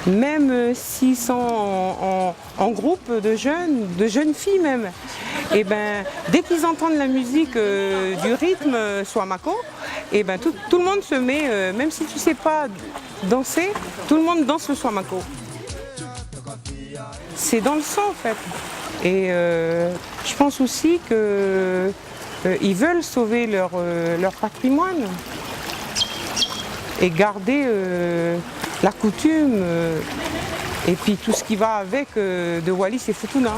Même s'ils sont en groupe de jeunes filles même. Et dès qu'ils entendent la musique du rythme Soamako, et tout le monde se met, même si tu ne sais pas danser, tout le monde danse le Soamako. C'est dans le sang en fait. Et je pense aussi qu'ils veulent sauver leur patrimoine et garder la coutume et puis tout ce qui va avec de Wallis et Futuna.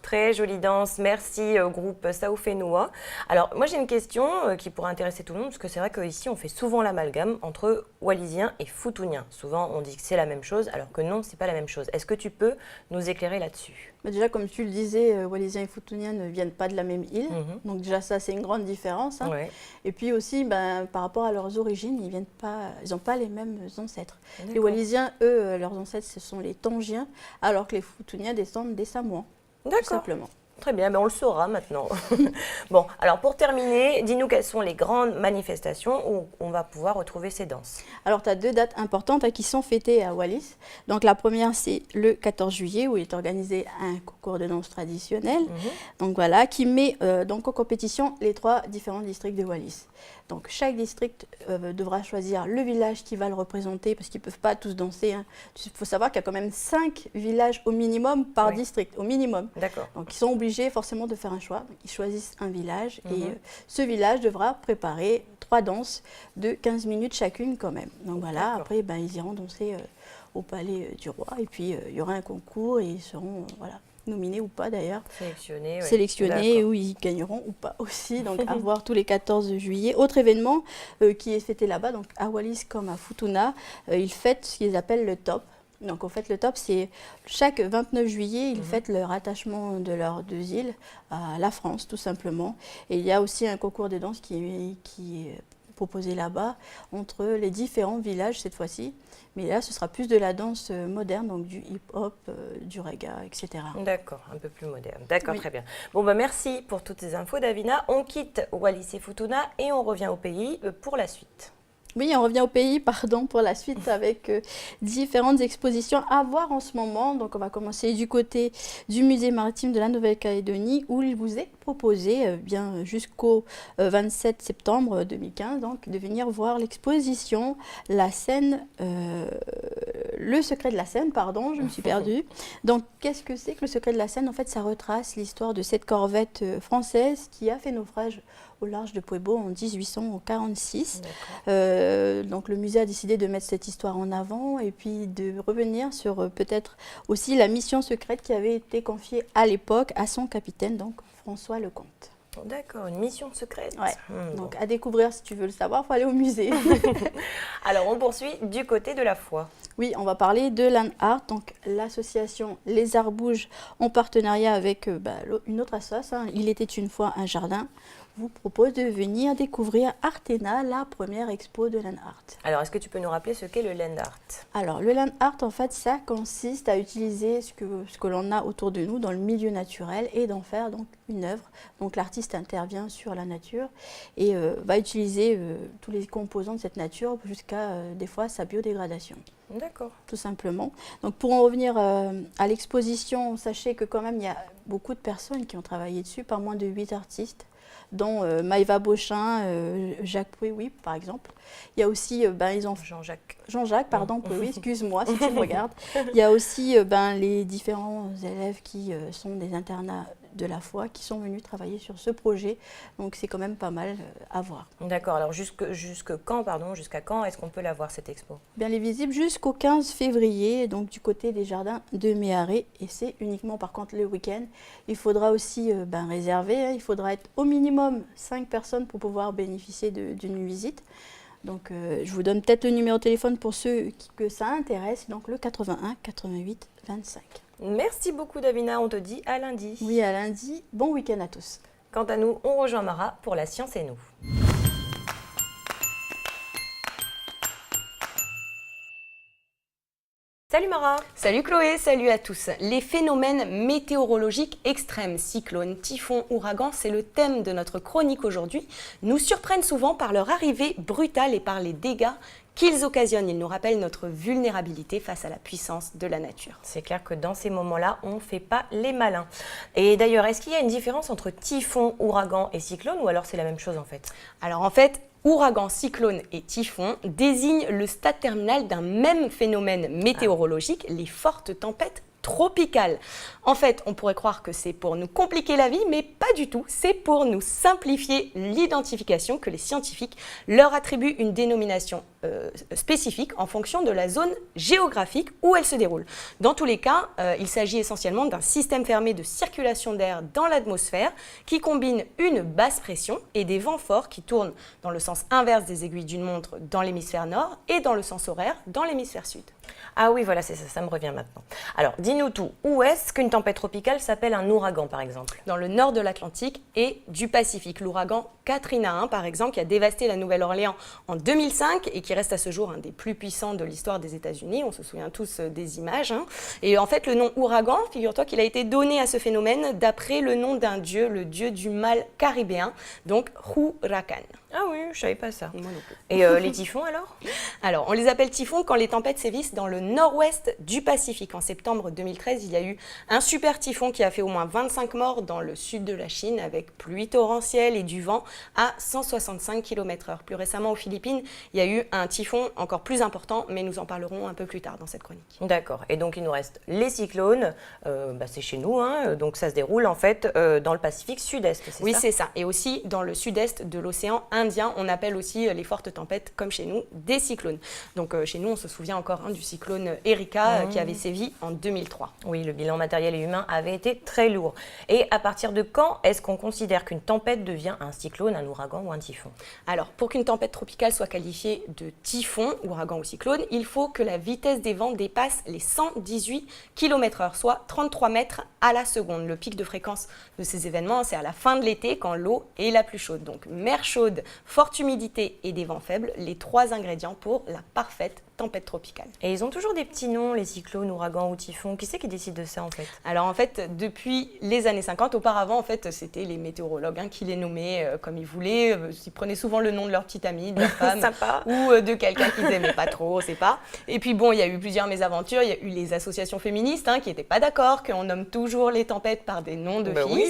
Très jolie danse, merci au groupe Saoufenoa. Alors moi j'ai une question qui pourrait intéresser tout le monde, parce que c'est vrai qu'ici on fait souvent l'amalgame entre Wallisien et Futunien. Souvent on dit que c'est la même chose, alors que non, c'est pas la même chose. Est-ce que tu peux nous éclairer là-dessus? Déjà, comme tu le disais, Wallisien et Futunien ne viennent pas de la même île, donc déjà ça c'est une grande différence. Hein. Ouais. Et puis aussi, par rapport à leurs origines, ils n'ont pas les mêmes ancêtres. Les Wallisiens, eux, leurs ancêtres ce sont les Tongiens, alors que les Futuniens descendent des Samoans. D'accord. Tout simplement. Très bien, on le saura maintenant. Bon, alors pour terminer, dis-nous quelles sont les grandes manifestations où on va pouvoir retrouver ces danses. Alors, tu as 2 dates importantes qui sont fêtées à Wallis. Donc, la première, c'est le 14 juillet, où il est organisé un concours de danse traditionnelle. Donc, voilà, qui met donc en compétition les 3 différents districts de Wallis. Donc, chaque district devra choisir le village qui va le représenter, parce qu'ils ne peuvent pas tous danser. Il faut savoir qu'il y a quand même 5 villages au minimum par district, au minimum. D'accord. Donc, ils sont obligés forcément de faire un choix. Ils choisissent un village et ce village devra préparer 3 danses de 15 minutes chacune quand même. Donc, voilà, après, ils iront danser au palais du roi et puis il y aura un concours et ils seront nominés ou pas d'ailleurs. Sélectionnés, ou ils gagneront ou pas aussi. Donc à voir tous les 14 juillet. Autre événement qui est fêté là-bas, donc à Wallis comme à Futuna, ils fêtent ce qu'ils appellent le top. Donc en fait le top, c'est chaque 29 juillet, ils fêtent le rattachement de leurs 2 îles à la France tout simplement. Et il y a aussi un concours de danse qui est proposé là-bas entre les différents villages cette fois-ci. Mais là, ce sera plus de la danse moderne, donc du hip-hop, du reggae, etc. D'accord, un peu plus moderne. D'accord, très bien. Bon, merci pour toutes ces infos, Davina. On quitte Wallis et Futuna et on revient au pays pour la suite. Oui, on revient au pays, pour la suite avec différentes expositions à voir en ce moment. Donc, on va commencer du côté du musée maritime de la Nouvelle-Calédonie où il vous est proposé jusqu'au 27 septembre 2015 donc, de venir voir l'exposition La Seine, le secret de la Seine, pardon, je me suis perdue. Donc, qu'est-ce que c'est que le secret de la Seine? En fait, ça retrace l'histoire de cette corvette française qui a fait naufrage au large de Pueblo en 1846. Donc le musée a décidé de mettre cette histoire en avant et puis de revenir sur peut-être aussi la mission secrète qui avait été confiée à l'époque à son capitaine, donc François Lecomte. D'accord, une mission secrète. Donc à découvrir, si tu veux le savoir, il faut aller au musée. Alors on poursuit du côté de la foi. Oui, on va parler de Land Art, donc l'association Les Arts Bougent en partenariat avec une autre association, Il était une fois un jardin, vous propose de venir découvrir Artena, la première expo de Land Art. Alors, est-ce que tu peux nous rappeler ce qu'est le Land Art? Alors, le Land Art, en fait, ça consiste à utiliser ce que l'on a autour de nous dans le milieu naturel et d'en faire donc une œuvre. Donc, l'artiste intervient sur la nature et va utiliser tous les composants de cette nature jusqu'à, des fois, sa biodégradation. D'accord. Tout simplement. Donc, pour en revenir à l'exposition, sachez que quand même, il y a beaucoup de personnes qui ont travaillé dessus, pas moins de 8 artistes, dont Maïva Beauchin, Jacques Pouy, par exemple. Il y a aussi Jean-Jacques, pardon, Pouy, excuse-moi si tu me regardes. Il y a aussi les différents élèves qui sont des internats de la foi qui sont venus travailler sur ce projet. Donc c'est quand même pas mal à voir. D'accord. Alors jusqu'à quand est-ce qu'on peut la voir cette expo? Elle est visible jusqu'au 15 février, donc du côté des jardins de Méharé. Et c'est uniquement par contre le week-end. Il faudra aussi réserver. Il faudra être au minimum 5 personnes pour pouvoir bénéficier d'une visite. Donc je vous donne peut-être le numéro de téléphone pour ceux que ça intéresse. Donc le 81 88 25. Merci beaucoup Davina, on te dit à lundi. Oui, à lundi. Bon week-end à tous. Quant à nous, on rejoint Mara pour La Science et nous. Salut Mara. Salut Chloé, salut à tous. Les phénomènes météorologiques extrêmes, cyclones, typhons, ouragans, c'est le thème de notre chronique aujourd'hui, nous surprennent souvent par leur arrivée brutale et par les dégâts qu'ils occasionnent. Ils nous rappellent notre vulnérabilité face à la puissance de la nature. C'est clair que dans ces moments-là, on ne fait pas les malins. Et d'ailleurs, est-ce qu'il y a une différence entre typhon, ouragan et cyclone ou alors c'est la même chose en fait? Alors en fait, ouragan, cyclone et typhon désignent le stade terminal d'un même phénomène météorologique, les fortes tempêtes tropicales. En fait, on pourrait croire que c'est pour nous compliquer la vie, mais pas du tout. C'est pour nous simplifier l'identification que les scientifiques leur attribuent une dénomination spécifique en fonction de la zone géographique où elle se déroule. Dans tous les cas, il s'agit essentiellement d'un système fermé de circulation d'air dans l'atmosphère qui combine une basse pression et des vents forts qui tournent dans le sens inverse des aiguilles d'une montre dans l'hémisphère nord et dans le sens horaire dans l'hémisphère sud. Ah oui, voilà, c'est ça, ça me revient maintenant. Alors, dis-nous tout. Où est-ce qu'une tempête tropicale s'appelle un ouragan, par exemple? Dans le nord de l'Atlantique et du Pacifique. L'ouragan Katrina, par exemple, qui a dévasté la Nouvelle-Orléans en 2005 et qui qui reste à ce jour un des plus puissants de l'histoire des États-Unis. On se souvient tous des images. Hein. Et en fait, le nom ouragan, figure-toi qu'il a été donné à ce phénomène d'après le nom d'un dieu, le dieu du mal caribéen, donc Huracan. Ah oui, je savais pas ça. Moi non plus. Et les typhons alors? Alors, on les appelle typhons quand les tempêtes sévissent dans le nord-ouest du Pacifique. En septembre 2013, il y a eu un super typhon qui a fait au moins 25 morts dans le sud de la Chine avec pluie torrentielle et du vent à 165 km/h. Plus récemment, aux Philippines, il y a eu un typhon encore plus important, mais nous en parlerons un peu plus tard dans cette chronique. D'accord. Et donc, il nous reste les cyclones. C'est chez nous, hein. Donc ça se déroule en fait dans le Pacifique sud-est, c'est ça? Oui, c'est ça. Et aussi dans le sud-est de l'océan Indien, on appelle aussi les fortes tempêtes, comme chez nous, des cyclones. Donc chez nous, on se souvient encore du cyclone Erika qui avait sévi en 2003. Oui, le bilan matériel et humain avait été très lourd. Et à partir de quand est-ce qu'on considère qu'une tempête devient un cyclone, un ouragan ou un typhon? Alors, pour qu'une tempête tropicale soit qualifiée de typhon, ouragan ou cyclone, il faut que la vitesse des vents dépasse les 118 km/h, soit 33 mètres à la seconde. Le pic de fréquence de ces événements, c'est à la fin de l'été, quand l'eau est la plus chaude. Donc, mer chaude, forte humidité et des vents faibles, les 3 ingrédients pour la parfaite tempête tropicale. Et ils ont toujours des petits noms, les cyclones, ouragans ou typhons. Qui c'est qui décide de ça en fait? Alors en fait, depuis les années 50, auparavant en fait, c'était les météorologues qui les nommaient comme ils voulaient. Ils prenaient souvent le nom de leur petite amie, de leur femme ou de quelqu'un qu'ils n'aimaient pas trop, on ne sait pas. Et puis bon, il y a eu plusieurs mésaventures. Il y a eu les associations féministes qui n'étaient pas d'accord, qu'on nomme toujours les tempêtes par des noms de filles. Oui,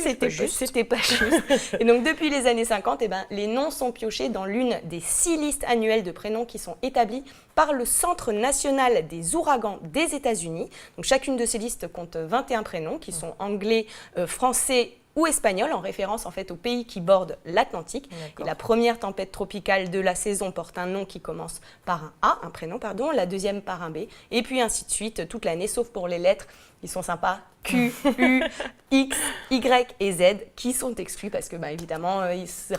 c'était pas juste. Et donc depuis les années 50, les noms sont piochés dans l'une des 6 listes annuelles de prénoms qui sont établies par le Centre national des ouragans des États-Unis. Donc chacune de ces listes compte 21 prénoms qui sont anglais, français ou espagnol, en référence en fait aux pays qui bordent l'Atlantique. Et la première tempête tropicale de la saison porte un nom qui commence par un A, un prénom pardon, la deuxième par un B, et puis ainsi de suite toute l'année, sauf pour les lettres. Ils sont sympas, Q, U, X, Y et Z, qui sont exclus parce que, évidemment,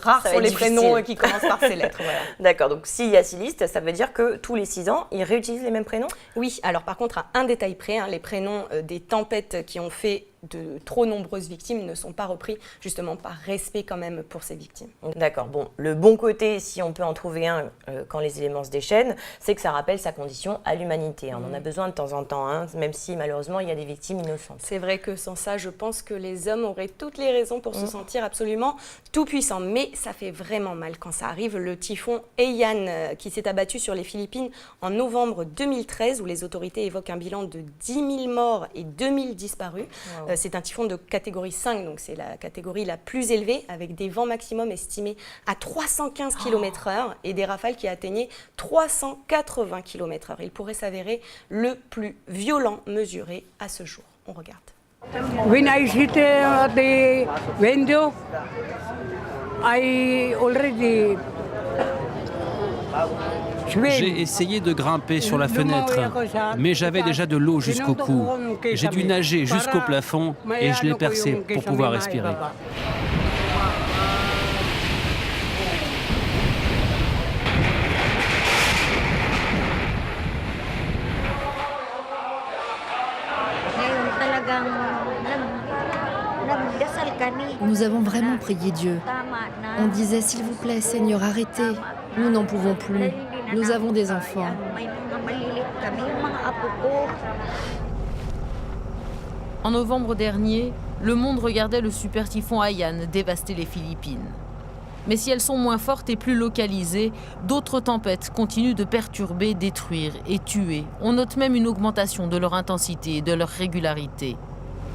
rares sont les prénoms qui commencent par ces lettres. Voilà. D'accord, donc s'il y a 6 listes, ça veut dire que tous les 6 ans, ils réutilisent les mêmes prénoms? Oui, alors par contre, à un détail près, les prénoms des tempêtes qui ont fait de trop nombreuses victimes ne sont pas repris, justement par respect quand même pour ces victimes. D'accord, bon, le bon côté, si on peut en trouver un quand les éléments se déchaînent, c'est que ça rappelle sa condition à l'humanité. On en a besoin de temps en temps, même si malheureusement il y a des victimes innocentes. C'est vrai que sans ça, je pense que les hommes auraient toutes les raisons pour se sentir absolument tout-puissants. Mais ça fait vraiment mal quand ça arrive. Le typhon Haiyan qui s'est abattu sur les Philippines en novembre 2013, où les autorités évoquent un bilan de 10 000 morts et 2 000 disparus. Wow. C'est un typhon de catégorie 5, donc c'est la catégorie la plus élevée, avec des vents maximum estimés à 315 km/h et des rafales qui atteignaient 380 km/h. Il pourrait s'avérer le plus violent mesuré à ce jour. On regarde. When I hit the window, I already... J'ai essayé de grimper sur la fenêtre, mais j'avais déjà de l'eau jusqu'au cou. J'ai dû nager jusqu'au plafond et je l'ai percé pour pouvoir respirer. Nous avons vraiment prié Dieu. On disait, s'il vous plaît, Seigneur, arrêtez. Nous n'en pouvons plus. Nous avons des enfants. En novembre dernier, le monde regardait le super typhon Haiyan dévaster les Philippines. Mais si elles sont moins fortes et plus localisées, d'autres tempêtes continuent de perturber, détruire et tuer. On note même une augmentation de leur intensité et de leur régularité.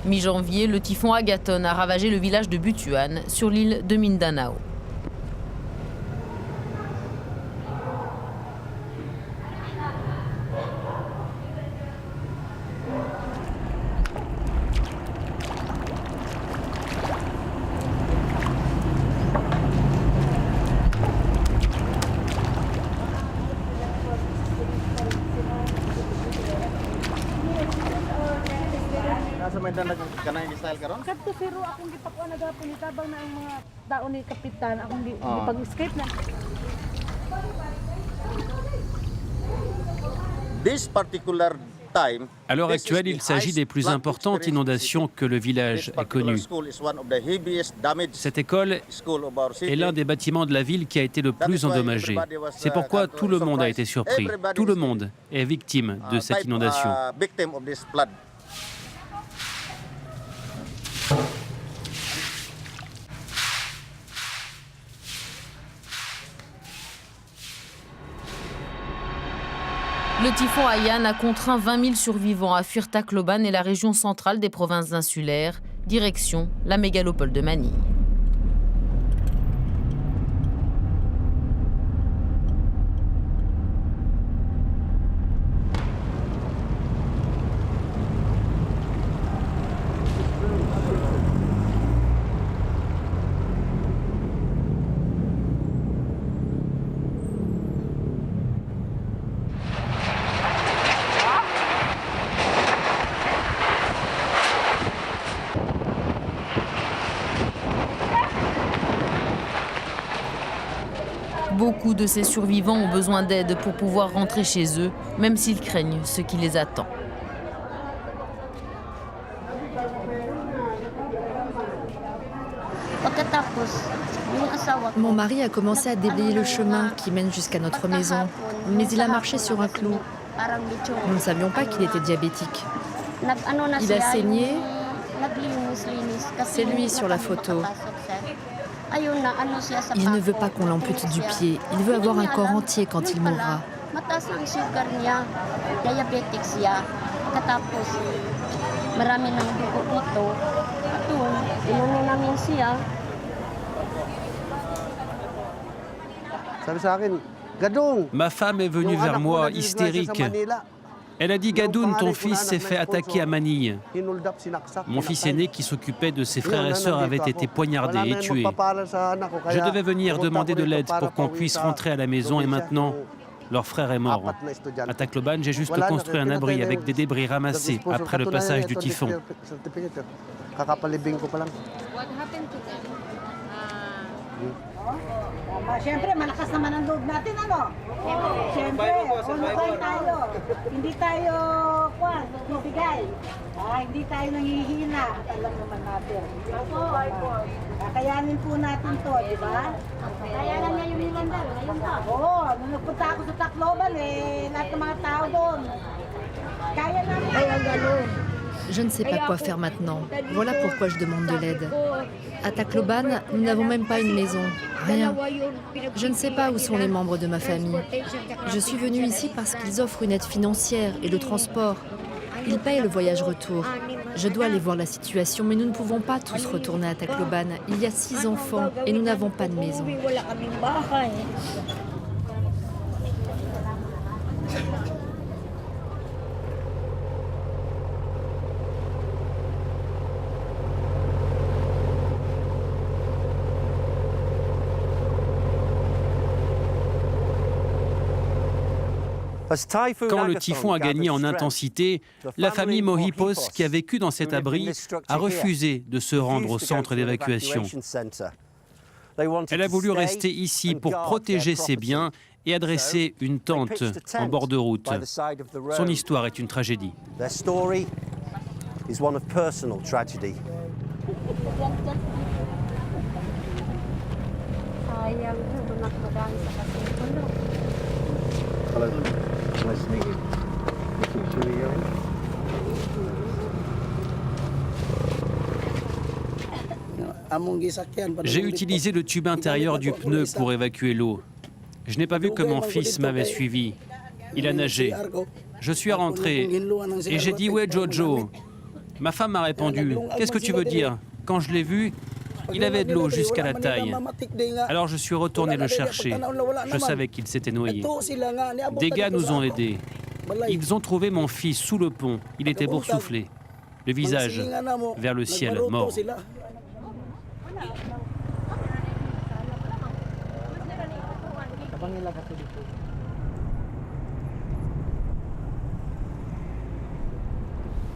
Mi-janvier, le typhon Agaton a ravagé le village de Butuan, sur l'île de Mindanao. Kadto siro akong gipakuan na gapon itabang na ang mga tao ni kapitan akong gipag-escape na. This particular À l'heure actuelle, il s'agit des plus importantes inondations que le village ait connues. Cette école est l'un des bâtiments de la ville qui a été le plus endommagé. C'est pourquoi tout le monde a été surpris. Tout le monde est victime de cette inondation. Le typhon Haiyan a contraint 20 000 survivants à fuir Tacloban et la région centrale des provinces insulaires, direction la mégalopole de Manille. Beaucoup de ces survivants ont besoin d'aide pour pouvoir rentrer chez eux, même s'ils craignent ce qui les attend. Mon mari a commencé à déblayer le chemin qui mène jusqu'à notre maison, mais il a marché sur un clou. Nous ne savions pas qu'il était diabétique. Il a saigné. C'est lui sur la photo. Il ne veut pas qu'on l'ampute du pied. Il veut avoir un corps entier quand il mourra. Ma femme est venue vers moi, hystérique. Elle a dit « Gadoun, ton fils s'est fait attaquer à Manille ». Mon fils aîné, qui s'occupait de ses frères et sœurs, avait été poignardé et tué. Je devais venir demander de l'aide pour qu'on puisse rentrer à la maison et maintenant, leur frère est mort. À Tacloban, j'ai juste construit un abri avec des débris ramassés après le passage du typhon. Siyempre, malakas naman ang loob natin, ano? Siyempre, ulukay tayo. Hindi tayo, bibigay. Hindi tayo nanghihina. Alam naman natin. Kakayanin po natin to, di ba? Kayanan niya yung Milandal, ngayon ba? Oo, nung nagpunta ako sa Tacloban, lahat ng mga tao doon. Kaya namin. Ay, ang galon. Je ne sais pas quoi faire maintenant. Voilà pourquoi je demande de l'aide. À Tacloban, nous n'avons même pas une maison. Rien. Je ne sais pas où sont les membres de ma famille. Je suis venue ici parce qu'ils offrent une aide financière et le transport. Ils payent le voyage retour. Je dois aller voir la situation, mais nous ne pouvons pas tous retourner à Tacloban. Il y a 6 enfants et nous n'avons pas de maison. Quand le typhon a gagné en intensité, la famille Mohipos, qui a vécu dans cet abri, a refusé de se rendre au centre d'évacuation. Elle a voulu rester ici pour protéger ses biens et a dressé une tente en bord de route. Son histoire est une tragédie. J'ai utilisé le tube intérieur du pneu pour évacuer l'eau. Je n'ai pas vu que mon fils m'avait suivi. Il a nagé. Je suis rentré et j'ai dit « Où est Jojo ?» Ma femme m'a répondu « Qu'est-ce que tu veux dire ?» Quand je l'ai vu, il avait de l'eau jusqu'à la taille. Alors je suis retourné le chercher. Je savais qu'il s'était noyé. Des gars nous ont aidés. Ils ont trouvé mon fils sous le pont. Il était boursouflé, le visage vers le ciel, mort.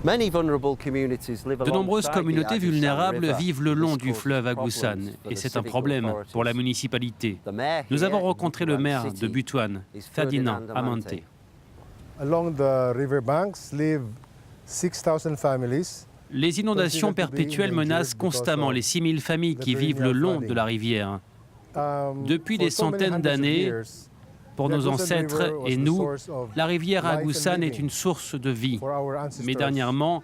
De nombreuses communautés vulnérables vivent le long du fleuve Agusan et c'est un problème pour la municipalité. Nous avons rencontré le maire de Butuan, Ferdinand Amante. Along the riverbanks live 6,000 families. Les inondations perpétuelles menacent constamment les 6000 familles qui vivent le long de la rivière. Depuis des centaines d'années, pour nos ancêtres et nous, la rivière Agusan est une source de vie. Mais dernièrement,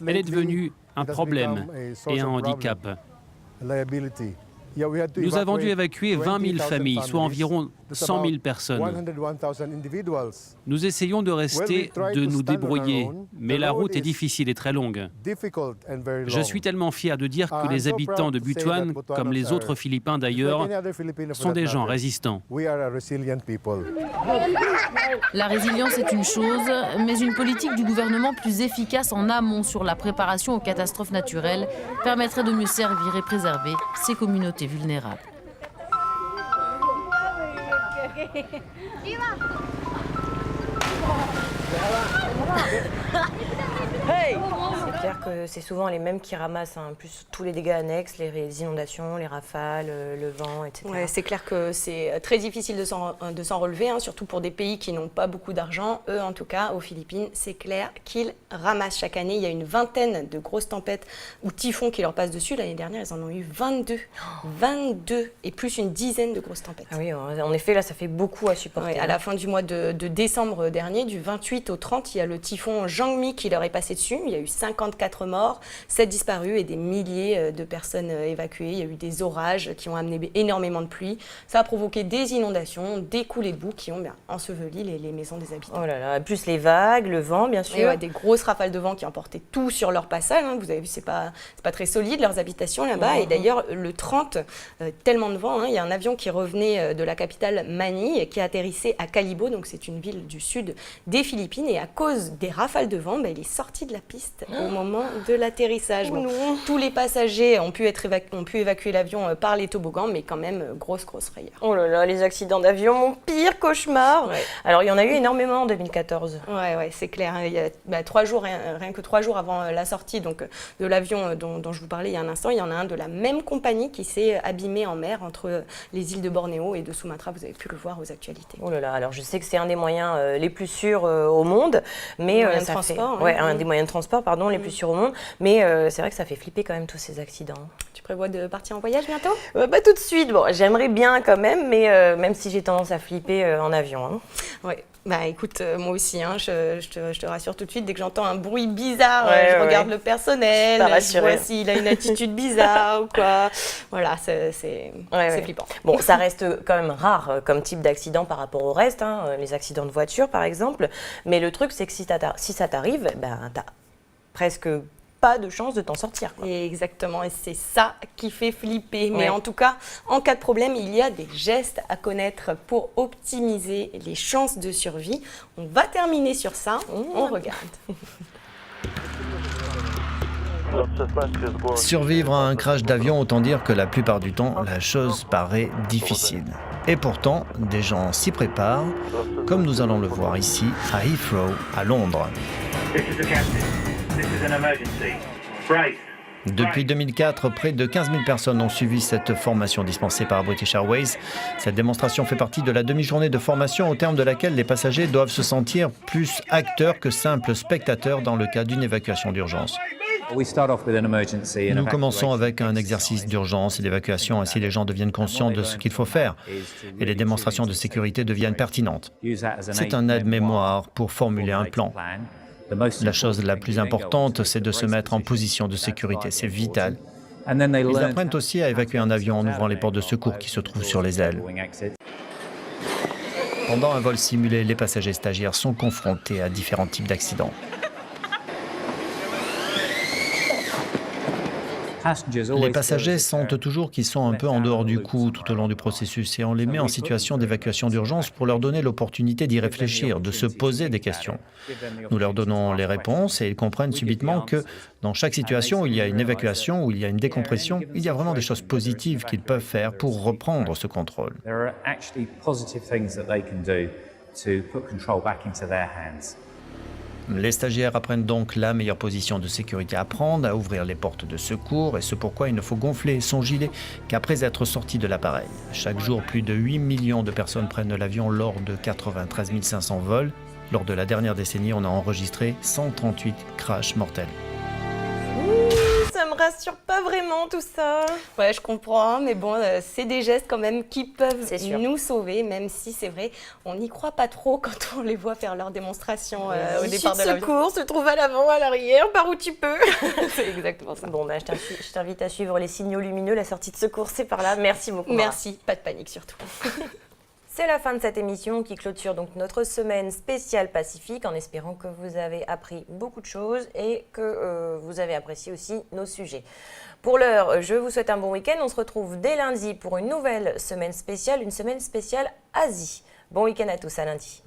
elle est devenue un problème et un handicap. Nous avons dû évacuer 20 000 familles, soit environ 100 000 personnes. Nous essayons de rester, de nous débrouiller, mais la route est difficile et très longue. Je suis tellement fier de dire que les habitants de Butuan, comme les autres Philippins d'ailleurs, sont des gens résistants. La résilience est une chose, mais une politique du gouvernement plus efficace en amont sur la préparation aux catastrophes naturelles permettrait de mieux servir et préserver ces communautés vulnérables. C'est clair que c'est souvent les mêmes qui ramassent plus tous les dégâts annexes, les inondations, les rafales, le vent, etc. Ouais, c'est clair que c'est très difficile de s'en relever, surtout pour des pays qui n'ont pas beaucoup d'argent. Eux, en tout cas, aux Philippines, c'est clair qu'ils ramassent chaque année. Il y a une vingtaine de grosses tempêtes ou typhons qui leur passent dessus. L'année dernière, ils en ont eu 22. 22 et plus une dizaine de grosses tempêtes. Ah oui, en effet, là, ça fait beaucoup à supporter. Ouais, à la fin du mois de décembre dernier, du 28 au 30, il y a le typhon Jangmi qui leur est passé dessus. Il y a eu 54 morts, 7 disparus et des milliers de personnes évacuées. Il y a eu des orages qui ont amené énormément de pluie. Ça a provoqué des inondations, des coulées de boue qui ont enseveli les maisons des habitants. Oh là là, plus les vagues, le vent, bien sûr. Et ouais, des grosses rafales de vent qui emportaient tout sur leur passage. Vous avez vu, c'est pas très solide, leurs habitations là-bas. Et d'ailleurs, le 30, tellement de vent, il y a un avion qui revenait de la capitale Manille qui atterrissait à Calibo, donc c'est une ville du sud des Philippines. Et à cause des rafales de vent, il est sorti de la piste au moment de l'atterrissage. Bon, tous les passagers ont pu évacuer l'avion par les toboggans, mais quand même, grosse frayeur. Oh là là, les accidents d'avion, mon pire cauchemar. Ouais. Alors, il y en a eu énormément en 2014. Ouais, c'est clair. Il y a 3 jours, rien que 3 jours avant la sortie de l'avion dont je vous parlais il y a un instant, il y en a un de la même compagnie qui s'est abîmé en mer entre les îles de Bornéo et de Sumatra. Vous avez pu le voir aux actualités. Oh là là, alors je sais que c'est un des moyens les plus sûrs au monde, mais un des moyens de transport, pardon, les plus sûrs au monde, mais c'est vrai que ça fait flipper quand même tous ces accidents. Tu prévois de partir en voyage bientôt ? Pas tout de suite, bon, j'aimerais bien quand même, mais même si j'ai tendance à flipper en avion. Ouais. Écoute, moi aussi, je te rassure tout de suite, dès que j'entends un bruit bizarre, je regarde le personnel, je vois s'il a une attitude bizarre ou quoi. Voilà, c'est flippant. Bon, ça reste quand même rare comme type d'accident par rapport au reste, les accidents de voiture par exemple, mais le truc c'est que si ça t'arrive, t'as presque pas de chance de t'en sortir. Exactement, et c'est ça qui fait flipper. Mais en tout cas, en cas de problème, il y a des gestes à connaître pour optimiser les chances de survie. On va terminer sur ça, on regarde. Survivre à un crash d'avion, autant dire que la plupart du temps, la chose paraît difficile. Et pourtant, des gens s'y préparent, comme nous allons le voir ici, à Heathrow, à Londres. Depuis 2004, près de 15 000 personnes ont suivi cette formation dispensée par British Airways. Cette démonstration fait partie de la demi-journée de formation au terme de laquelle les passagers doivent se sentir plus acteurs que simples spectateurs dans le cas d'une évacuation d'urgence. Nous commençons avec un exercice d'urgence et d'évacuation, ainsi les gens deviennent conscients de ce qu'il faut faire et les démonstrations de sécurité deviennent pertinentes. C'est un aide-mémoire pour formuler un plan. La chose la plus importante, c'est de se mettre en position de sécurité, c'est vital. Ils apprennent aussi à évacuer un avion en ouvrant les portes de secours qui se trouvent sur les ailes. Pendant un vol simulé, les passagers stagiaires sont confrontés à différents types d'accidents. Les passagers sentent toujours qu'ils sont un peu en dehors du coup tout au long du processus et on les met en situation d'évacuation d'urgence pour leur donner l'opportunité d'y réfléchir, de se poser des questions. Nous leur donnons les réponses et ils comprennent subitement que dans chaque situation où il y a une évacuation, où il y a une décompression, il y a vraiment des choses positives qu'ils peuvent faire pour reprendre ce contrôle. Les stagiaires apprennent donc la meilleure position de sécurité à prendre, à ouvrir les portes de secours, et ce pourquoi il ne faut gonfler son gilet qu'après être sorti de l'appareil. Chaque jour, plus de 8 millions de personnes prennent l'avion lors de 93 500 vols. Lors de la dernière décennie, on a enregistré 138 crashs mortels. Ça me rassure pas vraiment tout ça. Ouais, je comprends, mais bon, c'est des gestes quand même qui peuvent sûr. nous sauver, même si c'est vrai, on n'y croit pas trop quand on les voit faire leur démonstration au départ de la secours se trouve à l'avant, à l'arrière, par où tu peux. C'est exactement ça. Bon, bah, je t'invite à suivre les signaux lumineux, la sortie de secours, c'est par là. Merci beaucoup. Merci, pas de panique surtout. C'est la fin de cette émission qui clôture donc notre semaine spéciale Pacifique en espérant que vous avez appris beaucoup de choses et que vous avez apprécié aussi nos sujets. Pour l'heure, je vous souhaite un bon week-end. On se retrouve dès lundi pour une nouvelle semaine spéciale, une semaine spéciale Asie. Bon week-end à tous, à lundi.